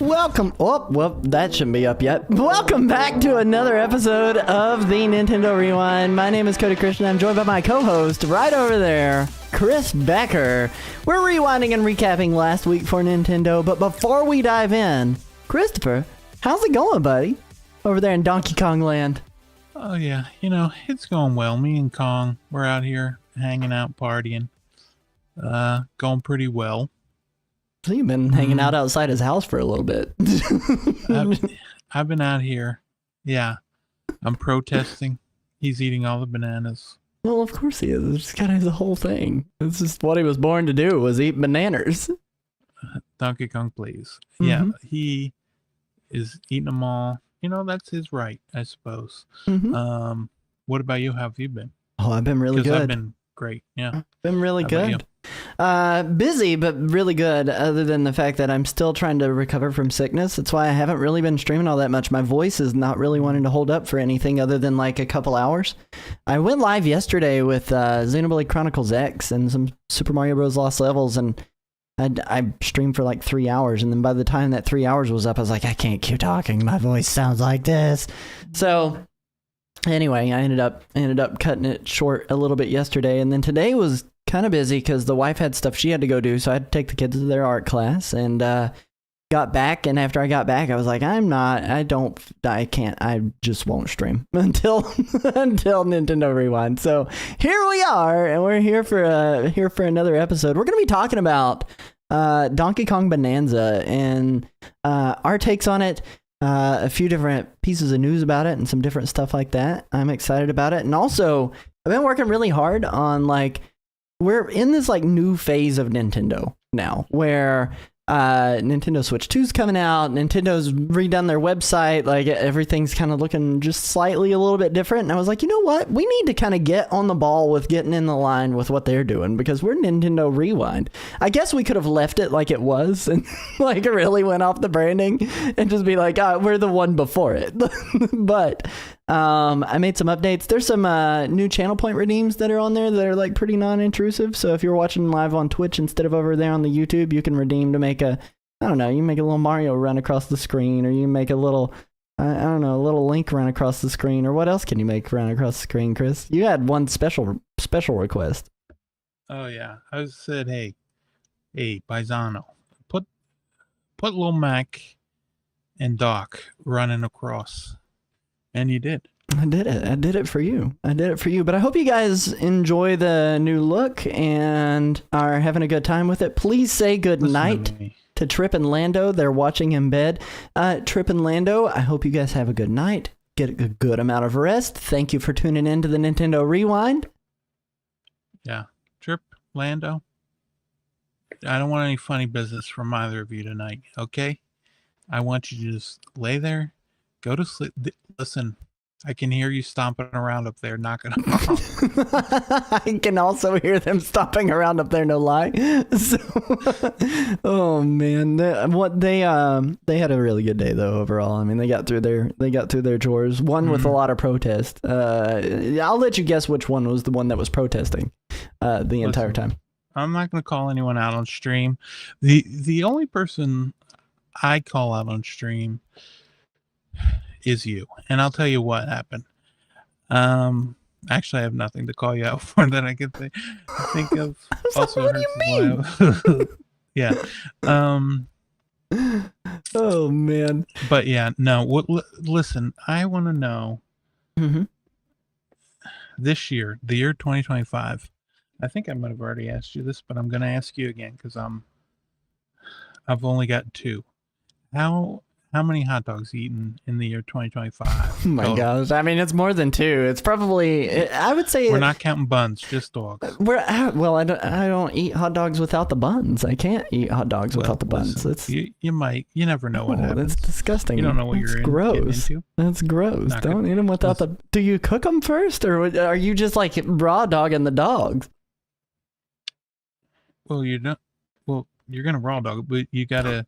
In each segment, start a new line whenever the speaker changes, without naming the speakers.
Welcome. Oh, well, that shouldn't be up yet. Welcome back to another episode of the Nintendo Rewind. My name is Cody Christian. I'm joined by my co-host right over there, Chris Becker. We're rewinding and recapping last week for Nintendo, but before we dive in, Christopher, how's it going, buddy? Over there in Donkey Kong Land.
Oh, yeah. It's going well. Me and Kong, we're out here hanging out, partying. Going pretty well.
So you've been hanging out outside his house for a little bit.
I've been out here. Yeah. I'm protesting. He's eating all the bananas.
Well, of course he is. It's kind of the whole thing. It's just what he was born to do, was eat bananas.
Donkey Kong, please. Mm-hmm. Yeah, he is eating them all. That's his right, I suppose. Mm-hmm. What about you? How have you been?
Oh, I've been really good.
I've been great. Yeah.
Been really good. Busy, but really good, other than the fact that I'm still trying to recover from sickness. That's why I haven't really been streaming all that much. My voice is not really wanting to hold up for anything other than like a couple hours. I went live yesterday with Xenoblade Chronicles X and some Super Mario Bros. Lost Levels, and I streamed for like 3 hours, and then by the time that 3 hours was up, I was like, I can't keep talking. My voice sounds like this. So anyway, I ended up cutting it short a little bit yesterday, and then today was kind of busy because the wife had stuff she had to go do, so I had to take the kids to their art class, and got back, and after I got back, I was like, I just won't stream until Nintendo Rewind. So here we are, and we're here for another episode. We're gonna be talking about Donkey Kong Bonanza and our takes on it, a few different pieces of news about it, and some different stuff like that. I'm excited about it, and also I've been working really hard on we're in this new phase of Nintendo now, where Nintendo Switch 2's coming out. Nintendo's redone their website. Everything's kind of looking just slightly a little bit different. And I was like, you know what? We need to kind of get on the ball with getting in the line with what they're doing, because we're Nintendo Rewind. I guess we could have left it like it was and really went off the branding and just be like, we're the one before it. But I made some updates. There's some new channel point redeems that are on there that are pretty non-intrusive. So if you're watching live on Twitch instead of over there on the YouTube, you can redeem to make you make a little Mario run across the screen, or you make a little, a little Link run across the screen, or what else can you make run across the screen, Chris? You had one special request.
Oh yeah, I said, hey, Paisano, put Lil Mac and Doc running across. And you did.
I did it for you. But I hope you guys enjoy the new look and are having a good time with it. Please say good night to Trip and Lando. They're watching in bed. Trip and Lando, I hope you guys have a good night. Get a good amount of rest. Thank you for tuning in to the Nintendo Rewind.
Yeah. Trip, Lando, I don't want any funny business from either of you tonight, okay? I want you to just lay there. Go to sleep. Listen, I can hear you stomping around up there, knocking them off.
I can also hear them stomping around up there, no lie. So, oh man, they had a really good day though overall. I mean, they got through their chores. One with a lot of protest. I'll let you guess which one was the one that was protesting the entire time.
I'm not going to call anyone out on stream. The only person I call out on stream is you, and I'll tell you what happened. Actually, I have nothing to call you out for that I can think of. Also,
what do you mean?
Yeah.
Oh man.
But yeah, no. Listen, I want to know. This year, the year 2025. I think I might have already asked you this, but I'm going to ask you again because I've only got two. How many hot dogs eaten in the year 2025?
Oh my gosh. I mean, it's more than two. It's probably, I would say...
We're not counting buns, just dogs.
I don't eat hot dogs without the buns. I can't eat hot dogs without the buns.
Listen, you might. You never know what happens.
That's disgusting.
You don't know what you're
gross.
Getting into.
That's gross. Don't eat them without the... Do you cook them first, or are you just raw dogging the dogs?
Well, you're not... Well, you're going to raw dog it, but you got to...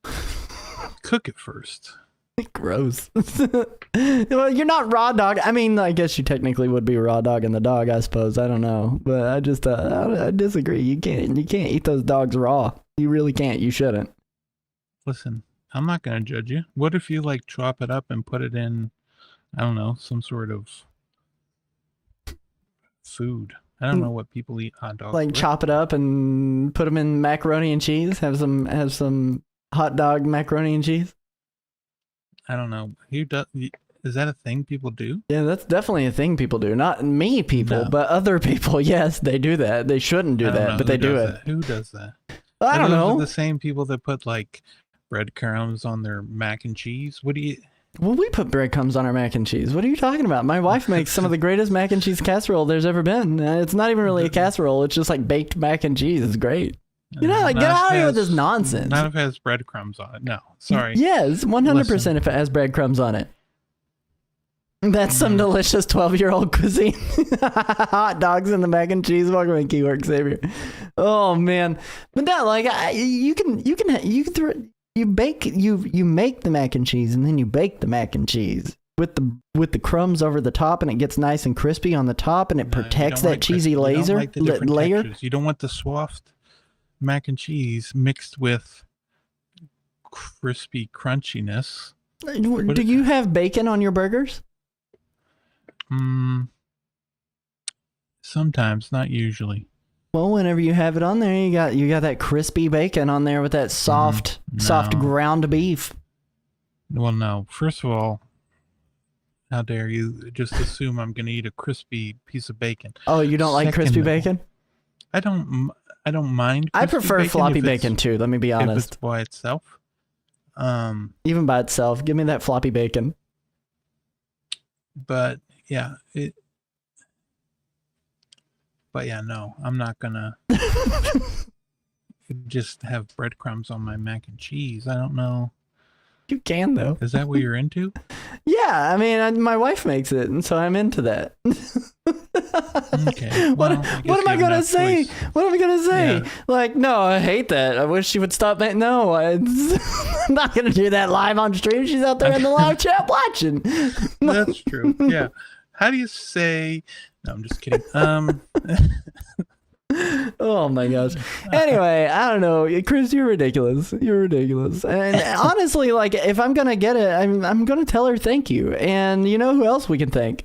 cook it first.
Gross. Well, you're not raw dog. I mean, I guess you technically would be raw dogging the dog, I suppose. I don't know, but I just I disagree. You can't eat those dogs raw. You really can't. You shouldn't.
Listen, I'm not going to judge you. What if you chop it up and put it in, I don't know, some sort of food? I don't know what people eat hot dogs with.
Chop it up and put them in macaroni and cheese. Have some hot dog macaroni and cheese.
I don't know. Is that a thing people do?
Yeah, that's definitely a thing people do. Not me people, but other people. Yes, they do that. They shouldn't do that, but they do it.
Who does that?
I don't know.
The same people that put breadcrumbs on their mac and cheese. What do you...
Well, we put breadcrumbs on our mac and cheese. What are you talking about? My wife makes some of the greatest mac and cheese casserole there's ever been. It's not even really a casserole. It's just baked mac and cheese. It's great. Get out of here with this nonsense.
Not if it has breadcrumbs on it. No, sorry.
Yes, 100% if it has breadcrumbs on it. That's some delicious 12-year-old cuisine. Hot dogs and the mac and cheese. Welcome to Keywork Savior. Oh man, but no, you make the mac and cheese and then you bake the mac and cheese with the crumbs over the top, and it gets nice and crispy on the top, and it protects that cheesy layer.
You don't want the soft mac and cheese mixed with crispy crunchiness.
Do you have bacon on your burgers?
Sometimes, not usually.
Well, whenever you have it on there, you got that crispy bacon on there with that soft Soft
No.
ground beef.
Well, no. First of all, how dare you just assume I'm going to eat a crispy piece of bacon?
Oh, you don't like crispy
Second,
bacon?
I don't mind.
I
crispy
prefer
bacon
floppy
if it's-
bacon too. Let me be
if
honest.
it's by itself.
Even by itself, give me that floppy bacon.
But yeah, no, I'm not gonna just have breadcrumbs on my mac and cheese. I don't know.
You can though.
Is that what you're into?
Yeah, I mean, my wife makes it, and so I'm into that.
Okay.
What
Well,
am I
you have
gonna
no
say?
choice.
What am I gonna say?
Yeah.
Like, no, I hate that. I wish she would stop that. No, I'm not gonna do that live on stream. She's out there in the live chat watching.
That's true. Yeah. How do you say? No, I'm just kidding.
Oh my gosh. Anyway, I don't know, Chris, you're ridiculous. You're ridiculous. And honestly, like, if I'm gonna get it, I'm gonna tell her thank you. And you know who else we can thank?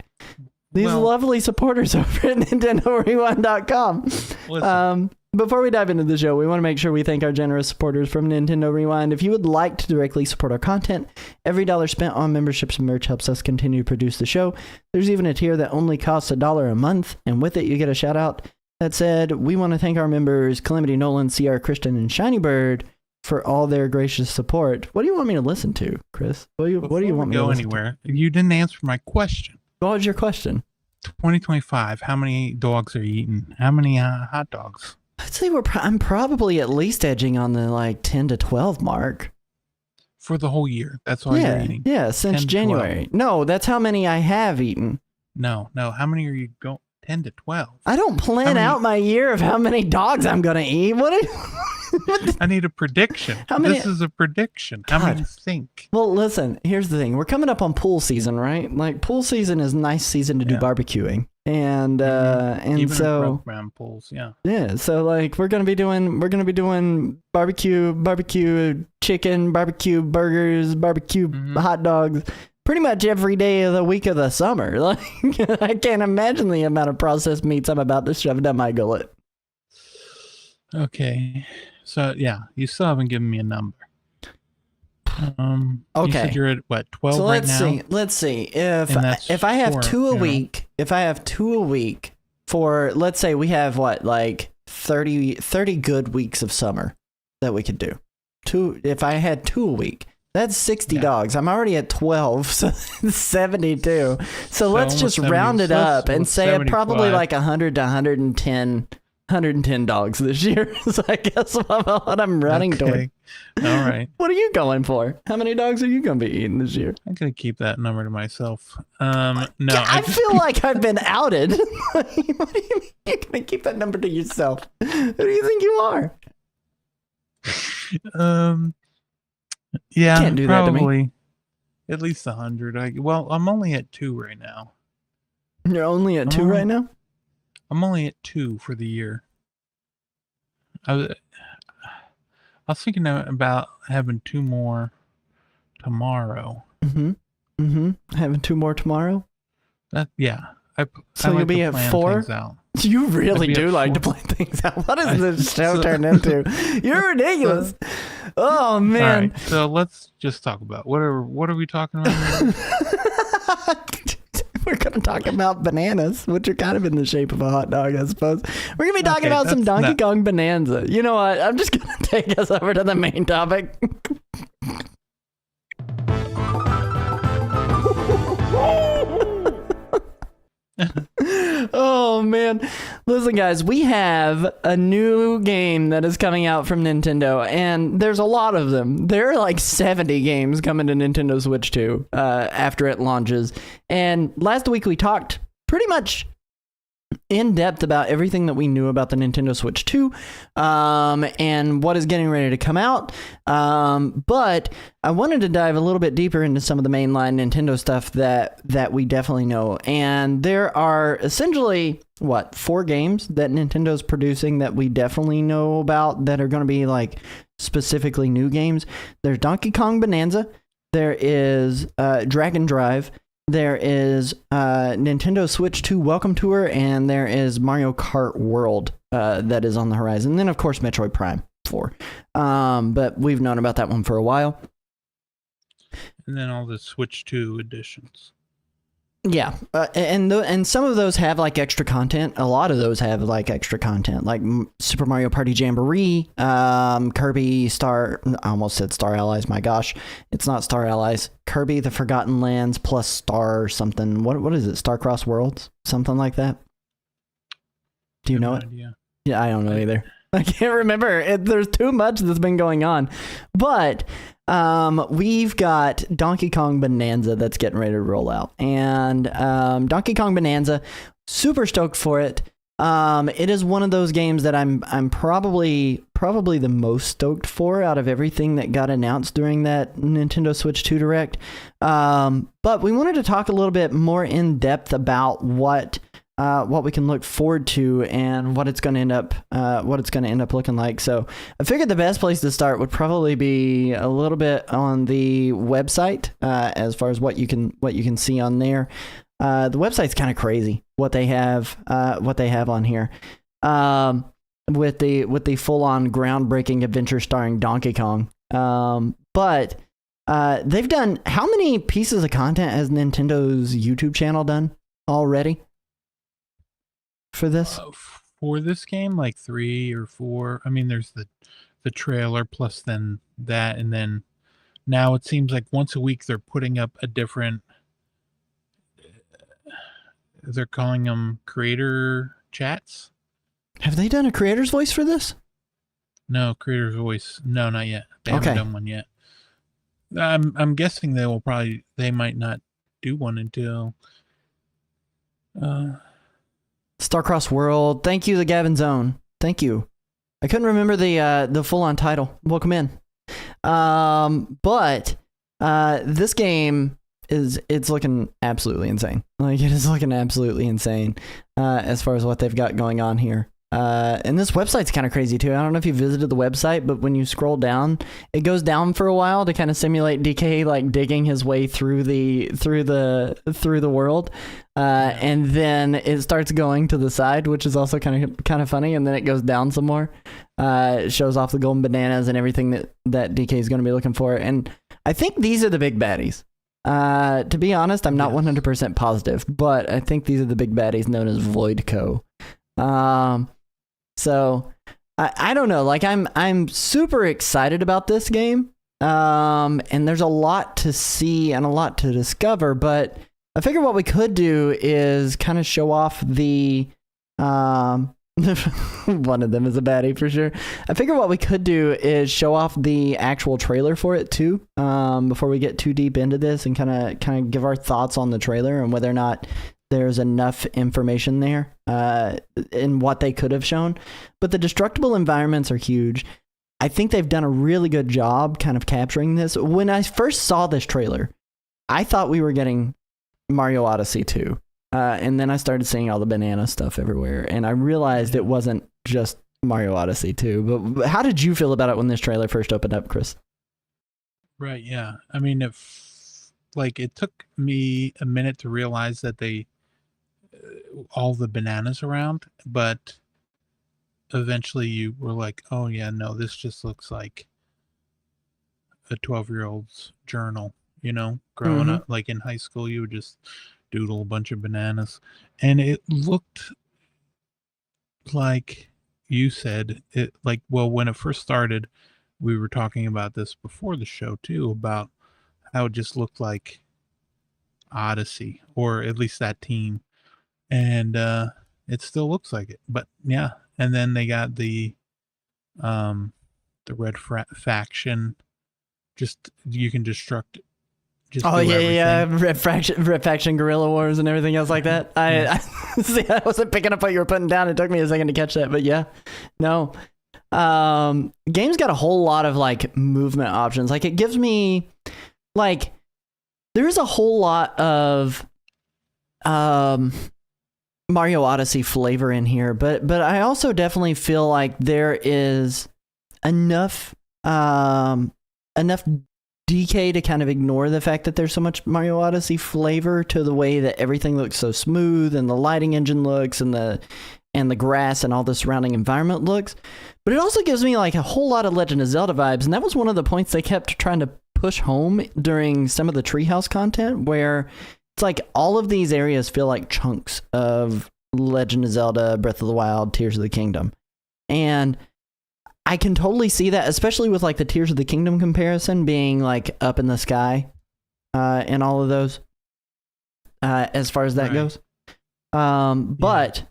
These lovely supporters over at NintendoRewind.com.
Listen.
Before we dive into the show, we want to make sure we thank our generous supporters from Nintendo Rewind. If you would like to directly support our content, every dollar spent on memberships and merch helps us continue to produce the show. There's even a tier that only costs $1 a month, and with it, you get a shout out. That said, we want to thank our members, Calamity Nolan, CR Christian, and Shiny Bird, for all their gracious support. What do you want me to listen to, Chris? What do you want me to
go
listen
anywhere? You didn't answer my question.
What was your question?
2025. How many dogs are you eating? How many hot dogs?
I'd say I'm probably at least edging on the like 10 to 12 mark.
For the whole year. That's all you're eating.
Yeah, since
10 to
January.
12.
No, that's how many I have eaten.
No. How many are you going? 10 to 12.
I don't plan out my year of how many dogs I'm gonna eat.
I need a prediction.
How many?
This is a prediction. How many do you think?
Well, listen, here's the thing. We're coming up on pool season, right? Like, pool season is a nice season to do barbecuing. And
Even
so
above ground pools, yeah.
Yeah, so like we're gonna be doing barbecue chicken, barbecue burgers, barbecue hot dogs, pretty much every day of the week of the summer. Like, I can't imagine the amount of processed meats I'm about to shove down my gullet.
Okay, so yeah, you still haven't given me a number.
Okay,
you said you're at what, 12
so
right now?
Let's see if I have two a week. If I have 2 a week for, let's say we have what, like 30 good weeks of summer that we could do. If I had 2 a week. That's 60 dogs. I'm already at 12, so 72. So let's just round it up and say it probably like 100 to 110 dogs this year. So I guess what I'm running toward.
All right.
What are you going for? How many dogs are you going to be eating this year?
I'm going to keep that number to myself. No.
I feel like I've been outed. What do you mean you're going to keep that number to yourself? Who do you think you are?
Yeah,
Can't do
probably
that to me.
At least 100. I'm only at 2 right now.
You're only at 2 right now?
I'm only at 2 for the year. I was thinking about having 2 more tomorrow.
Having 2 more tomorrow?
Yeah.
So you'll be at 4? You really do like to plan things out. What is this show turned into? You're ridiculous. Oh man.
All right, so let's just talk about what are we talking about?
We're gonna talk about bananas, which are kind of in the shape of a hot dog, I suppose. We're gonna be talking about some Donkey Kong Bonanza. You know what? I'm just gonna take us over to the main topic. Oh man, listen guys, we have a new game that is coming out from Nintendo, and there's a lot of them. There are like 70 games coming to Nintendo Switch 2 after it launches. And last week we talked pretty much in depth about everything that we knew about the Nintendo Switch 2 and what is getting ready to come out. But I wanted to dive a little bit deeper into some of the mainline Nintendo stuff that we definitely know. And there are essentially, 4 games that Nintendo's producing that we definitely know about that are going to be like specifically new games. There's Donkey Kong Bonanza. There is Dragon Drive. There is Nintendo Switch 2 Welcome Tour, and there is Mario Kart World that is on the horizon. And then, of course, Metroid Prime. for. But we've known about that one for a while.
And then all the Switch 2 editions.
Yeah, and some of those have like extra content. A lot of those have like extra content, like Super Mario Party Jamboree, Kirby Star. I almost said Star Allies. My gosh, it's not Star Allies. Kirby the Forgotten Lands plus Star something. What is it? Starcross Worlds, something like that. Do you know it?
Idea.
Yeah, I don't know either. I can't remember. There's too much that's been going on, but. We've got Donkey Kong Bonanza that's getting ready to roll out, and Donkey Kong Bonanza, super stoked for it. It is one of those games that I'm probably the most stoked for out of everything that got announced during that Nintendo Switch 2 Direct. But we wanted to talk a little bit more in depth about what we can look forward to and what it's going to end up looking like. So I figured the best place to start would probably be a little bit on the website, as far as what you can see on there. The website's kind of crazy what they have on here, with the full on groundbreaking adventure starring Donkey Kong. But they've done, how many pieces of content has Nintendo's YouTube channel done already? For this
game, like 3 or 4. I mean, there's the trailer plus then that, and then now it seems like once a week they're putting up a different, they're calling them creator chats.
Have they done a creator's voice for this?
No, creator's voice, no, not yet. They haven't done one yet. I'm guessing they might not do one until
Starcross World. Thank you, the Gavin Zone. Thank you. I couldn't remember the full-on title. Welcome in. But this game it's looking absolutely insane. Like, it is looking absolutely insane as far as what they've got going on here. And this website's kind of crazy too. I don't know if you visited the website, but when you scroll down, it goes down for a while to kind of simulate DK like digging his way through the world, and then it starts going to the side, which is also kind of funny, and then it goes down some more. It shows off the golden bananas and everything that DK is going to be looking for, and I think these are the big baddies. To be honest, I'm not 100% positive, but I think these are the big baddies known as Voidco. So I don't know, like I'm super excited about this game. And there's a lot to see and a lot to discover, but I figure what we could do is kind of show off the one of them is a baddie for sure. I figure what we could do is show off the actual trailer for it too, before we get too deep into this, and kind of give our thoughts on the trailer and whether or not there's enough information there in what they could have shown. But the destructible environments are huge. I think they've done a really good job kind of capturing this. When I first saw this trailer, I thought we were getting Mario Odyssey 2. And then I started seeing all the banana stuff everywhere, and I realized it wasn't just Mario Odyssey 2. But how did you feel about it when this trailer first opened up, Chris?
Right, yeah. I mean, it took me a minute to realize that they all the bananas around, but eventually you were like, oh yeah, no, this just looks like a 12-year-old's journal, growing up. Like in high school, you would just doodle a bunch of bananas, and it looked like you said it, like, well, when it first started, we were talking about this before the show too, about how it just looked like Odyssey, or at least that team. And it still looks like it, but yeah. And then they got the red faction. Just, you can destruct. Just
Red faction, Guerrilla Wars, and everything else like that. I see. I wasn't picking up what you were putting down. It took me a second to catch that, but yeah, no. Game's got a whole lot of like movement options. Like, it gives me like, there's a whole lot of Mario Odyssey flavor in here, but I also definitely feel like there is enough DK to kind of ignore the fact that there's so much Mario Odyssey flavor to the way that everything looks so smooth, and the lighting engine looks, and and the grass and all the surrounding environment looks. But it also gives me like a whole lot of Legend of Zelda vibes, and that was one of the points they kept trying to push home during some of the treehouse content, where it's like all of these areas feel like chunks of Legend of Zelda, Breath of the Wild, Tears of the Kingdom. And I can totally see that, especially with like the Tears of the Kingdom comparison being like up in the sky and all of those as far as that goes. But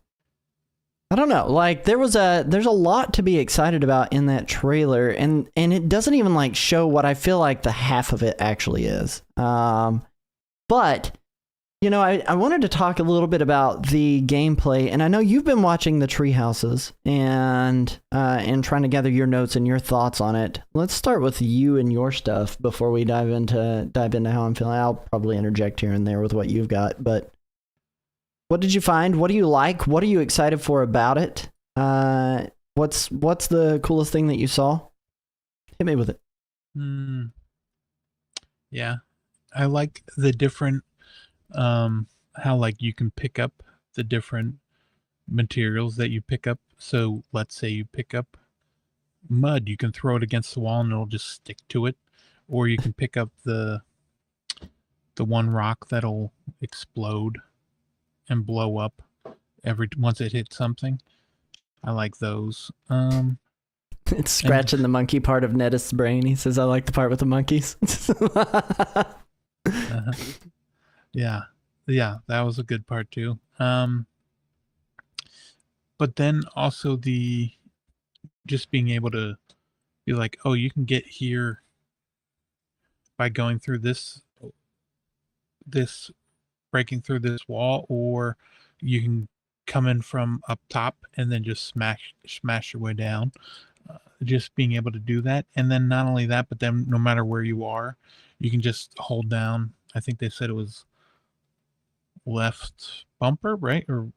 I don't know, like there's a lot to be excited about in that trailer, and it doesn't even like show what I feel like the half of it actually is. But you know, I wanted to talk a little bit about the gameplay, and I know you've been watching the tree houses and trying to gather your notes and your thoughts on it. Let's start with you and your stuff before we dive into how I'm feeling. I'll probably interject here and there with what you've got, but what did you find? What do you like? What are you excited for about it? What's the coolest thing that you saw? Hit me with it.
Yeah, I like the different how like you can pick up the different materials that you pick up. So let's say you pick up mud, you can throw it against the wall and it'll just stick to it, or you can pick up the one rock that'll explode and blow up once it hits something. I like those.
It's scratching the monkey part of Nett's brain. He says, I like the part with the monkeys.
Yeah, that was a good part too. But then also just being able to be like, oh, you can get here by going through this breaking through this wall, or you can come in from up top and then just smash your way down. Just being able to do that, and then not only that, but then no matter where you are, you can just hold down. I think they said it was left bumper, right, or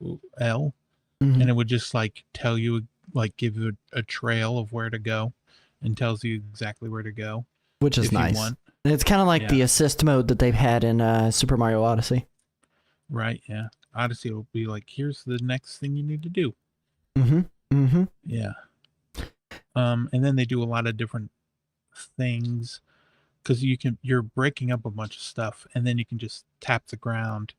L, and it would just like tell you, like give you a trail of where to go, and tells you exactly where to go,
which is nice. It's kind of like the assist mode that they've had in Super Mario Odyssey.
Right, yeah. Odyssey will be like, here's the next thing you need to do. Yeah. And then they do a lot of different things, because you're breaking up a bunch of stuff, and then you can just tap the ground,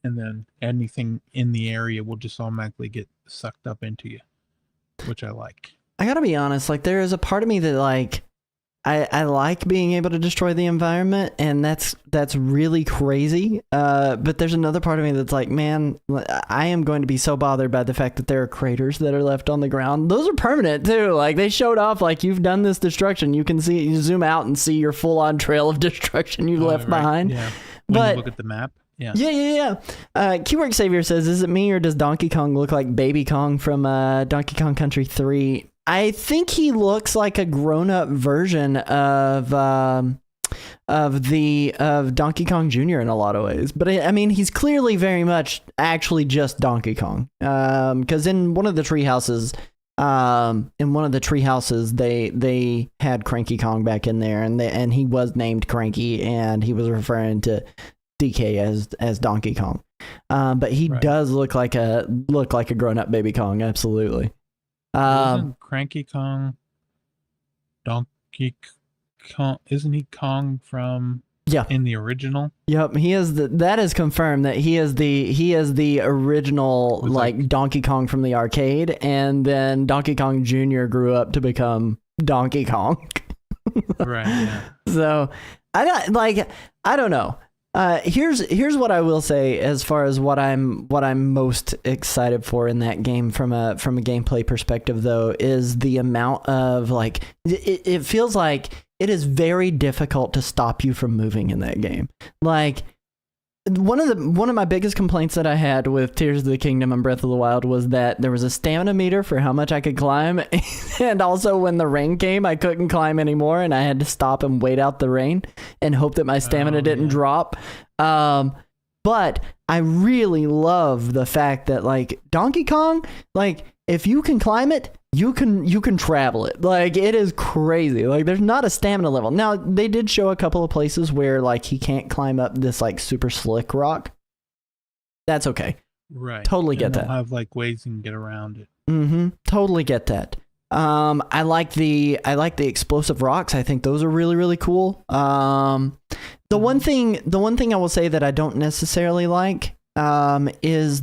and then anything in the area will just automatically get sucked up into you, which I like.
I gotta be honest, like there is a part of me that like I like being able to destroy the environment, and that's really crazy. But there's another part of me that's like, man, I am going to be so bothered by the fact that there are craters that are left on the ground. Those are permanent too. Like they showed off, like you've done this destruction. You can see, you zoom out and see your full on trail of destruction you left behind.
Yeah. When you look at the map. Yeah.
Keywork Savior says, is it me or does Donkey Kong look like Baby Kong from Donkey Kong Country 3? I think he looks like a grown-up version of Donkey Kong Jr. in a lot of ways. But I mean, he's clearly very much actually just Donkey Kong. Because in one of the tree houses, they had Cranky Kong back in there, and he was named Cranky, and he was referring to DK as Donkey Kong. But he does look like a grown-up Baby Kong, absolutely.
Isn't Cranky Kong Donkey Kong? Isn't he Kong from in the original?
Yep, he is. That is confirmed that he is the original like Donkey Kong from the arcade, and then Donkey Kong Jr. grew up to become Donkey Kong.
Right. Yeah.
So I don't know. Here's what I will say as far as what I'm most excited for in that game from a gameplay perspective, though, is the amount of like it feels like it is very difficult to stop you from moving in that game. Like one of my biggest complaints that I had with Tears of the Kingdom and Breath of the Wild was that there was a stamina meter for how much I could climb, and also when the rain came, I couldn't climb anymore, and I had to stop and wait out the rain and hope that my stamina didn't drop. But I really love the fact that like Donkey Kong, like if you can climb it, you can travel it. Like it is crazy. Like there's not a stamina level. Now they did show a couple of places where like he can't climb up this like super slick rock. That's okay.
Right.
Totally
And
get
they'll
that.
have like ways you can get around it.
Totally get that. I like the explosive rocks. I think those are really, really cool. The one thing I will say that I don't necessarily like is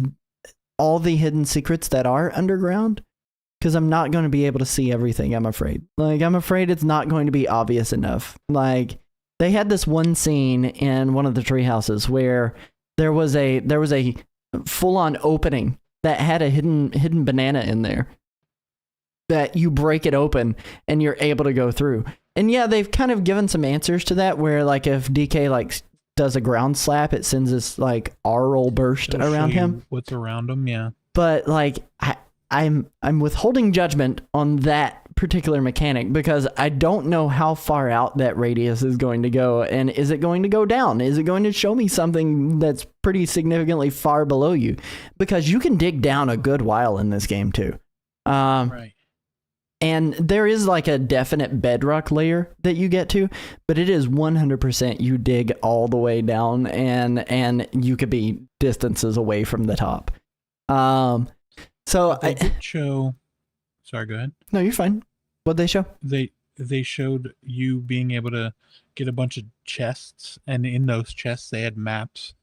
all the hidden secrets that are underground, because I'm not going to be able to see everything. I'm afraid. Like, I'm afraid it's not going to be obvious enough. Like, they had this one scene in one of the tree houses where there was a full on opening that had a hidden banana in there that you break it open and you're able to go through. And yeah, they've kind of given some answers to that, where like if DK like does a ground slap, it sends this like aural burst
It'll
around
show you
him.
what's around him, yeah.
But like I'm withholding judgment on that particular mechanic, because I don't know how far out that radius is going to go, and is it going to go down? Is it going to show me something that's pretty significantly far below you? Because you can dig down a good while in this game too.
Right.
And there is like a definite bedrock layer that you get to, but it is 100% you dig all the way down, and you could be distances away from the top. So
they did show. Sorry, go ahead.
No, you're fine. What'd they show?
They showed you being able to get a bunch of chests, and in those chests they had maps.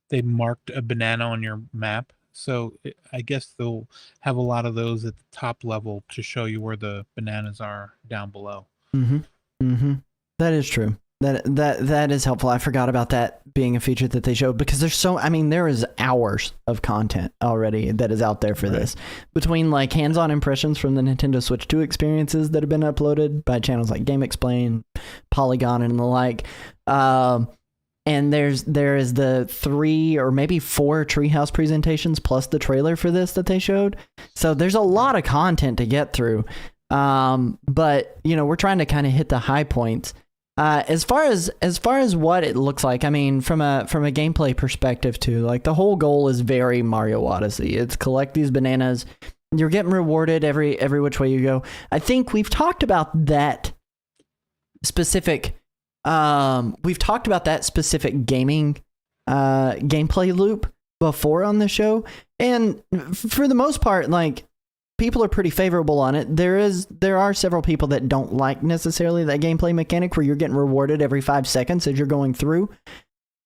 They marked a banana on your map. So I guess they'll have a lot of those at the top level to show you where the bananas are down below.
That is true. That is helpful. I forgot about that being a feature that they showed, because there is hours of content already that is out there for this, between like hands-on impressions from the Nintendo Switch 2 experiences that have been uploaded by channels like Game Explain, Polygon, and the like. And there is the 3 or maybe 4 Treehouse presentations plus the trailer for this that they showed. So there's a lot of content to get through. But we're trying to kind of hit the high points. As far as what it looks like, I mean, from a gameplay perspective too, like the whole goal is very Mario Odyssey. It's collect these bananas. You're getting rewarded every which way you go. I think we've talked about that specific gaming gameplay loop before on the show, and for the most part, like, people are pretty favorable on it. There are several people that don't like necessarily that gameplay mechanic where you're getting rewarded every 5 seconds as you're going through.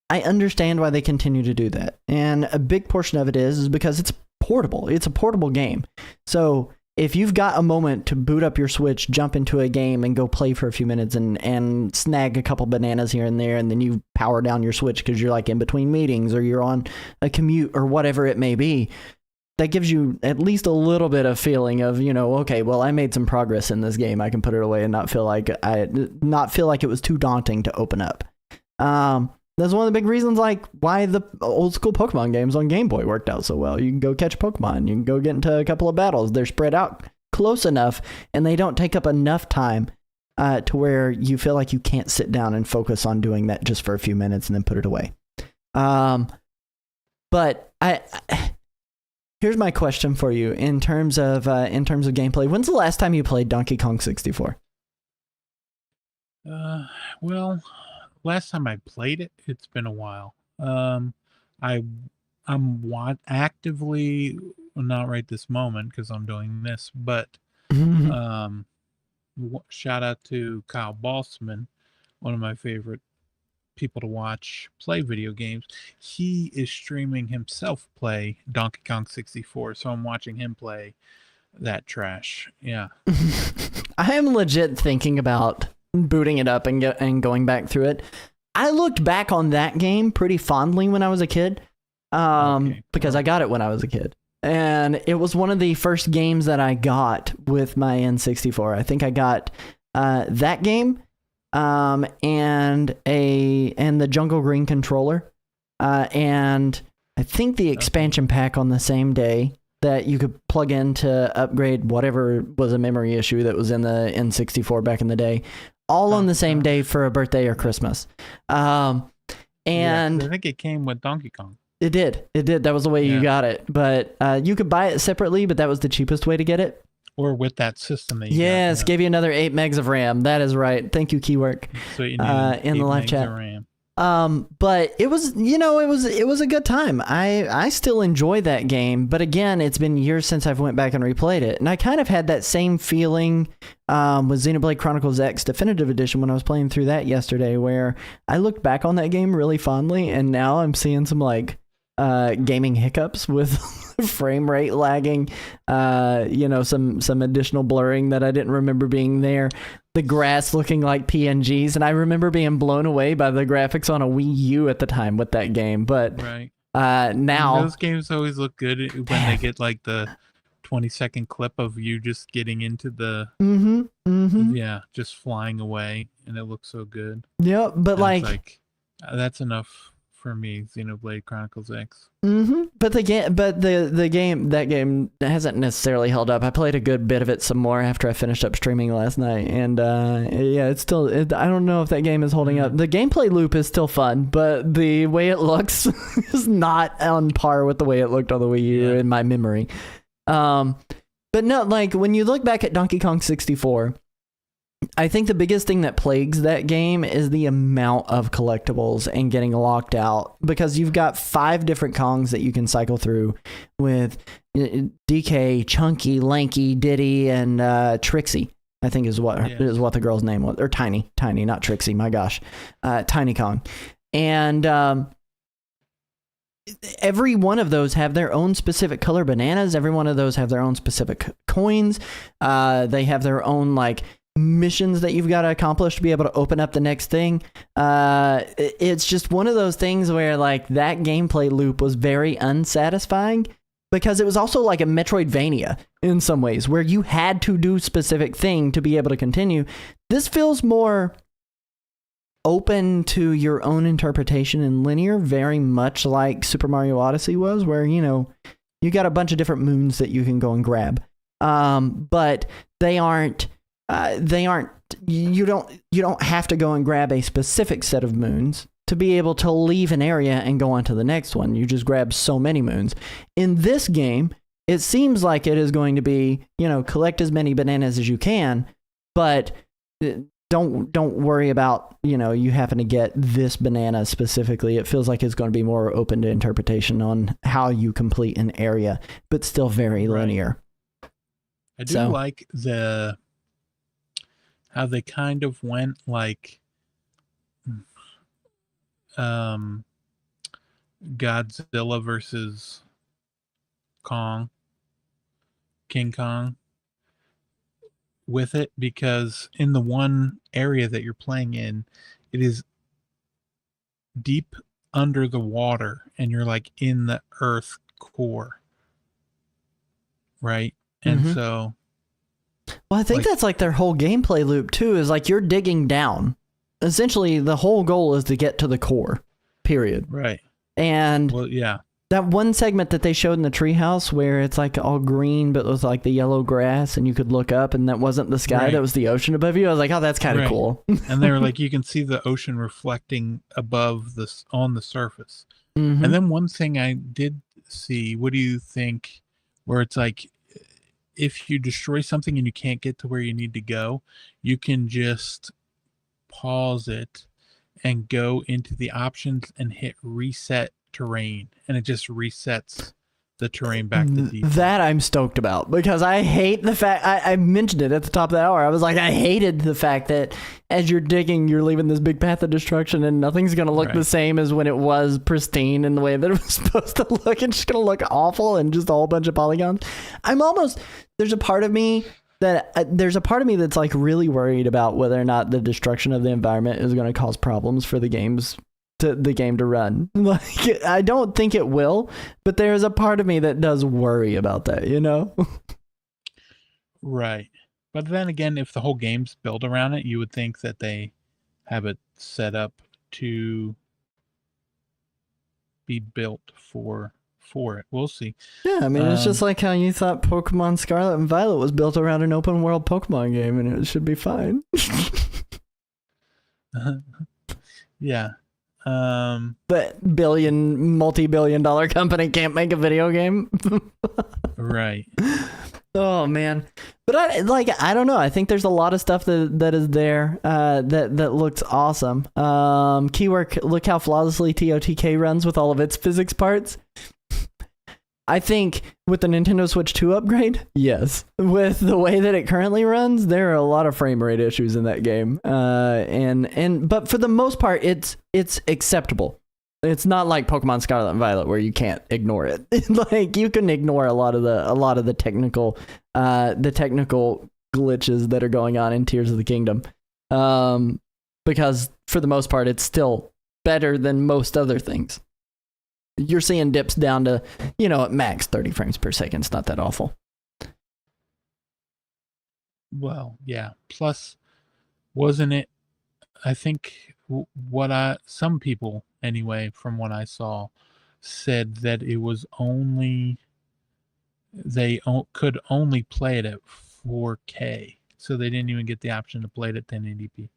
I understand why they continue to do that, and a big portion of it is because it's portable. It's a portable game, so if you've got a moment to boot up your Switch, jump into a game, and go play for a few minutes and snag a couple bananas here and there, and then you power down your Switch because you're like in between meetings or you're on a commute or whatever it may be, that gives you at least a little bit of feeling of, okay, well, I made some progress in this game. I can put it away and not feel like it was too daunting to open up. That's one of the big reasons, like, why the old school Pokemon games on Game Boy worked out so well. You can go catch Pokemon. You can go get into a couple of battles. They're spread out close enough, and they don't take up enough time to where you feel like you can't sit down and focus on doing that just for a few minutes and then put it away. But here's my question for you in terms of gameplay. When's the last time you played Donkey Kong 64?
Well, last time I played it, it's been a while. I'm actively, not right this moment because I'm doing this, but shout out to Kyle Bossman, one of my favorite people to watch play video games. He is streaming himself play Donkey Kong 64, so I'm watching him play that trash. Yeah.
I am legit thinking about booting it up and going back through it. I looked back on that game pretty fondly when I was a kid, because I got it when I was a kid. And it was one of the first games that I got with my N64. I think I got that game and the Jungle Green controller, and I think the expansion pack on the same day that you could plug in to upgrade whatever was a memory issue that was in the N64 back in the day, all on the same day for a birthday or Christmas. And
I think it came with Donkey Kong.
It did. That was the way you got it. But you could buy it separately, but that was the cheapest way to get it.
Or with that system that you
gave you another 8 megs of RAM. That is right. Thank you, Keywork.
So you need
in the live chat.
RAM.
But it was, it was a good time. I still enjoy that game, but again, it's been years since I've went back and replayed it, and I kind of had that same feeling with Xenoblade Chronicles X Definitive Edition when I was playing through that yesterday, where I looked back on that game really fondly, and now I'm seeing some like gaming hiccups with frame rate lagging, some additional blurring that I didn't remember being there, the grass looking like PNGs, and I remember being blown away by the graphics on a Wii U at the time with that game, but
Right.
now
Those games always look good when they get like the 20-second clip of you just getting into the just flying away, and it looks so good.
Yeah, but
And
like,
it's like that's enough for me, Xenoblade Chronicles X.
but the game, that game hasn't necessarily held up. I played a good bit of it some more after I finished up streaming last night, and it's still. I don't know if that game is holding up. The gameplay loop is still fun, but the way it looks is not on par with the way it looked on the Wii U in my memory. But no, like when you look back at Donkey Kong 64. I think the biggest thing that plagues that game is the amount of collectibles and getting locked out, because you've got 5 different Kongs that you can cycle through with DK, Chunky, Lanky, Diddy, and Trixie, I think is what the girl's name was. Or Tiny, not Trixie, my gosh. Tiny Kong. And every one of those have their own specific color bananas. Every one of those have their own specific coins. They have their own, like, missions that you've got to accomplish to be able to open up the next thing. It's just one of those things where, like, that gameplay loop was very unsatisfying, because it was also like a Metroidvania in some ways, where you had to do specific thing to be able to continue. This feels more open to your own interpretation and linear, very much like Super Mario Odyssey was, where, you got a bunch of different moons that you can go and grab. But they aren't you don't have to go and grab a specific set of moons to be able to leave an area and go on to the next one. You just grab so many moons. In this game, it seems like it is going to be, collect as many bananas as you can, but don't worry about, you happen to get this banana specifically. It feels like it's going to be more open to interpretation on how you complete an area, but still very linear.
I do like how they kind of went like Godzilla versus King Kong with it, because in the one area that you're playing in, it is deep under the water, and you're like in the earth core, right? And so,
well, I think that's like their whole gameplay loop too, is like you're digging down. Essentially, the whole goal is to get to the core, period.
Right.
And that one segment that they showed in the treehouse where it's like all green, but with like the yellow grass, and you could look up, and that wasn't the sky, that was the ocean above you. I was like, oh, that's kind of cool.
And they were like, you can see the ocean reflecting above this on the surface. And then one thing I did see, what do you think, where it's like, if you destroy something and you can't get to where you need to go, you can just pause it and go into the options and hit reset terrain, and it just resets the terrain back to default.
That I'm stoked about, because I hate the fact, I mentioned it at the top of the hour. I was like, I hated the fact that as you're digging, you're leaving this big path of destruction, and nothing's going to look the same as when it was pristine in the way that it was supposed to look. It's just going to look awful and just a whole bunch of polygons. There's a part of me that's like really worried about whether or not the destruction of the environment is going to cause problems for the game to run. Like, I don't think it will, but there's a part of me that does worry about that,
Right. But then again, if the whole game's built around it, you would think that they have it set up to be built for it. We'll see.
Yeah, I mean, it's just like how you thought Pokemon Scarlet and Violet was built around an open world Pokemon game, and it should be fine.
Yeah.
That multi-billion-dollar company can't make a video game.
Right.
Oh man, but I don't know. I think there's a lot of stuff that is there that looks awesome. Keywork, look how flawlessly TOTK runs with all of its physics parts. I think with the Nintendo Switch 2 upgrade, yes. With the way that it currently runs, there are a lot of frame rate issues in that game. But for the most part, it's acceptable. It's not like Pokemon Scarlet and Violet where you can't ignore it. Like you can ignore a lot of the technical glitches that are going on in Tears of the Kingdom, because for the most part, it's still better than most other things. You're seeing dips down to, at max 30 frames per second. It's not that awful.
Well, yeah. Plus, wasn't it? I think some people anyway, from what I saw, said that it was only they could only play it at 4K, so they didn't even get the option to play it at 1080p.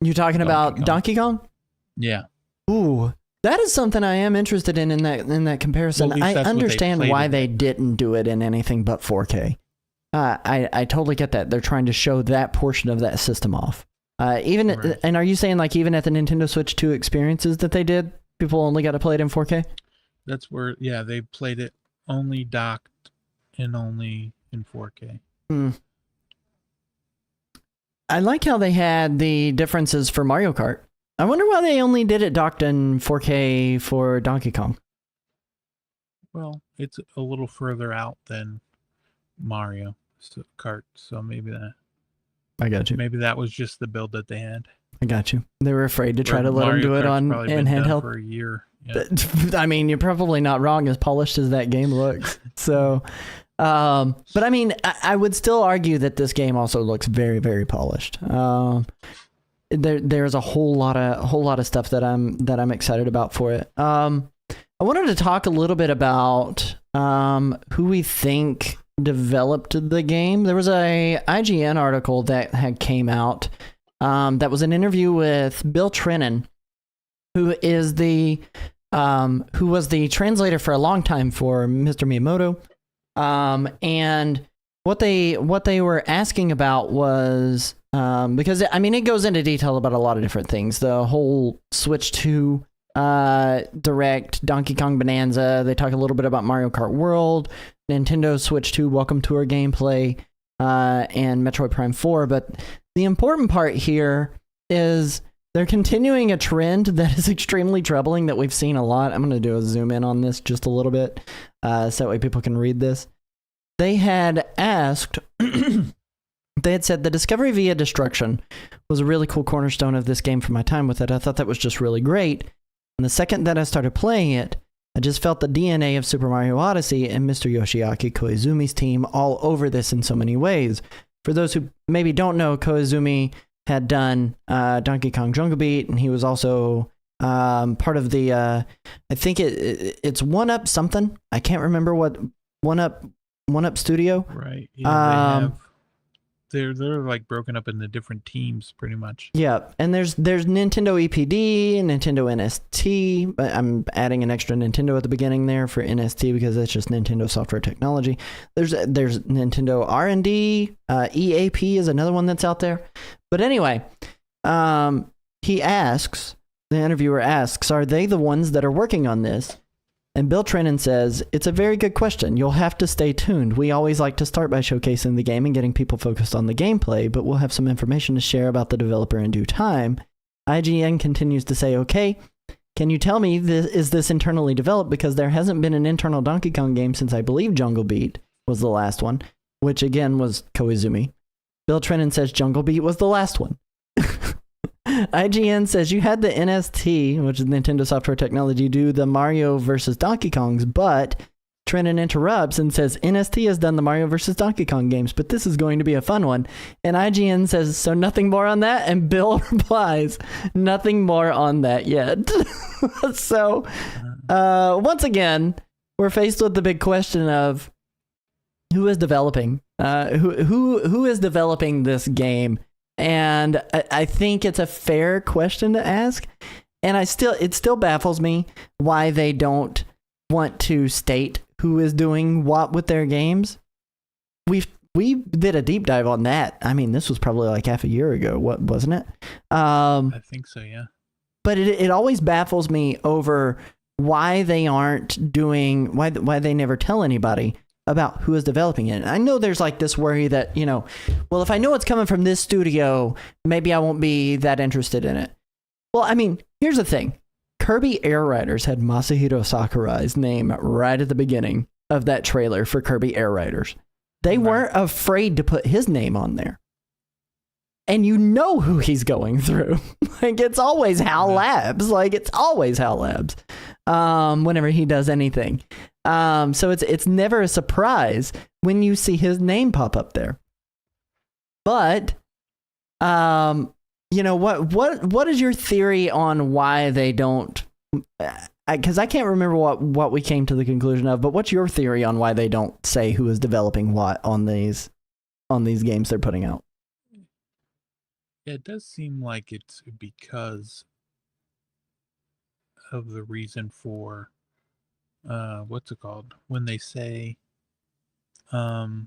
You talking about Donkey Kong?
Yeah.
Ooh. That is something I am interested in that comparison.
Well,
I understand why they didn't do it in anything but 4K. I totally get that. They're trying to show that portion of that system off.
Right.
And are you saying like even at the Nintendo Switch 2 experiences that they did, people only got to play it in 4K?
That's where, yeah, they played it only docked and only in 4K.
I like how they had the differences for Mario Kart. I wonder why they only did it docked in 4K for Donkey Kong.
Well, it's a little further out than Mario Kart, so maybe that.
I got you.
Maybe that was just the build that they had.
I got you. They were afraid to try to let them do it on in handheld
for a year. Yeah.
I mean, you're probably not wrong, as polished as that game looks. So, but I mean, I would still argue that this game also looks very, very polished. There's a whole lot of stuff that I'm excited about for it. I wanted to talk a little bit about who we think developed the game. There was a IGN article that had came out that was an interview with Bill Trennan, who was the translator for a long time for Mr. Miyamoto. And what they were asking about was because I mean it goes into detail about a lot of different things. The whole Switch 2 Direct, Donkey Kong Bonanza. They talk a little bit about Mario Kart World, Nintendo Switch 2 Welcome Tour gameplay, and Metroid Prime 4. But the important part here is they're continuing a trend that is extremely troubling that we've seen a lot. I'm going to do a zoom in on this just a little bit so that way people can read this. They had asked, they had said the discovery via destruction was a really cool cornerstone of this game for my time with it. I thought that was just really great. And the second that I started playing it, I just felt the DNA of Super Mario Odyssey and Mr. Yoshiaki Koizumi's team all over this in so many ways. For those who maybe don't know, Koizumi had done Donkey Kong Jungle Beat, and he was also part of the, I think it's 1UP something. I can't remember what 1UP Studio.
Right. Yeah, they're like broken up into different teams pretty much.
Yeah, and there's Nintendo EPD, Nintendo NST. I'm adding an extra Nintendo at the beginning there for NST because that's just Nintendo Software Technology. There's Nintendo R&D, EAP is another one that's out there. But anyway, the interviewer asks, are they the ones that are working on this? And Bill Trennan says, it's a very good question. You'll have to stay tuned. We always like to start by showcasing the game and getting people focused on the gameplay, but we'll have some information to share about the developer in due time. IGN continues to say, okay, can you tell me, is this internally developed? Because there hasn't been an internal Donkey Kong game since I believe Jungle Beat was the last one, which again was Koizumi. Bill Trennan says Jungle Beat was the last one. IGN says you had the NST, which is Nintendo Software Technology, do the Mario versus Donkey Kongs, but Trennan interrupts and says NST has done the Mario versus Donkey Kong games, but this is going to be a fun one. And IGN says, so nothing more on that? And Bill replies, nothing more on that yet. So, once again, we're faced with the big question of who is developing? Who is developing this game? And I think it's a fair question to ask. And it still baffles me why they don't want to state who is doing what with their games. We did a deep dive on that. I mean, this was probably like half a year ago, wasn't it?
I think so, yeah.
But it always baffles me over why they aren't doing, why they never tell anybody about who is developing it. I know there's like this worry that, well, if I know it's coming from this studio, maybe I won't be that interested in it. Well, I mean, here's the thing. Kirby Air Riders had Masahiro Sakurai's name right at the beginning of that trailer for Kirby Air Riders. They weren't afraid to put his name on there. And you know who he's going through. Like, it's always HAL Labs. Like, it's always HAL Labs whenever he does anything. So it's never a surprise when you see his name pop up there. But, what is your theory on why they don't... Because I can't remember what we came to the conclusion of, but what's your theory on why they don't say who is developing what on these games they're putting out?
Yeah, it does seem like it's because of the reason for what's it called when they say the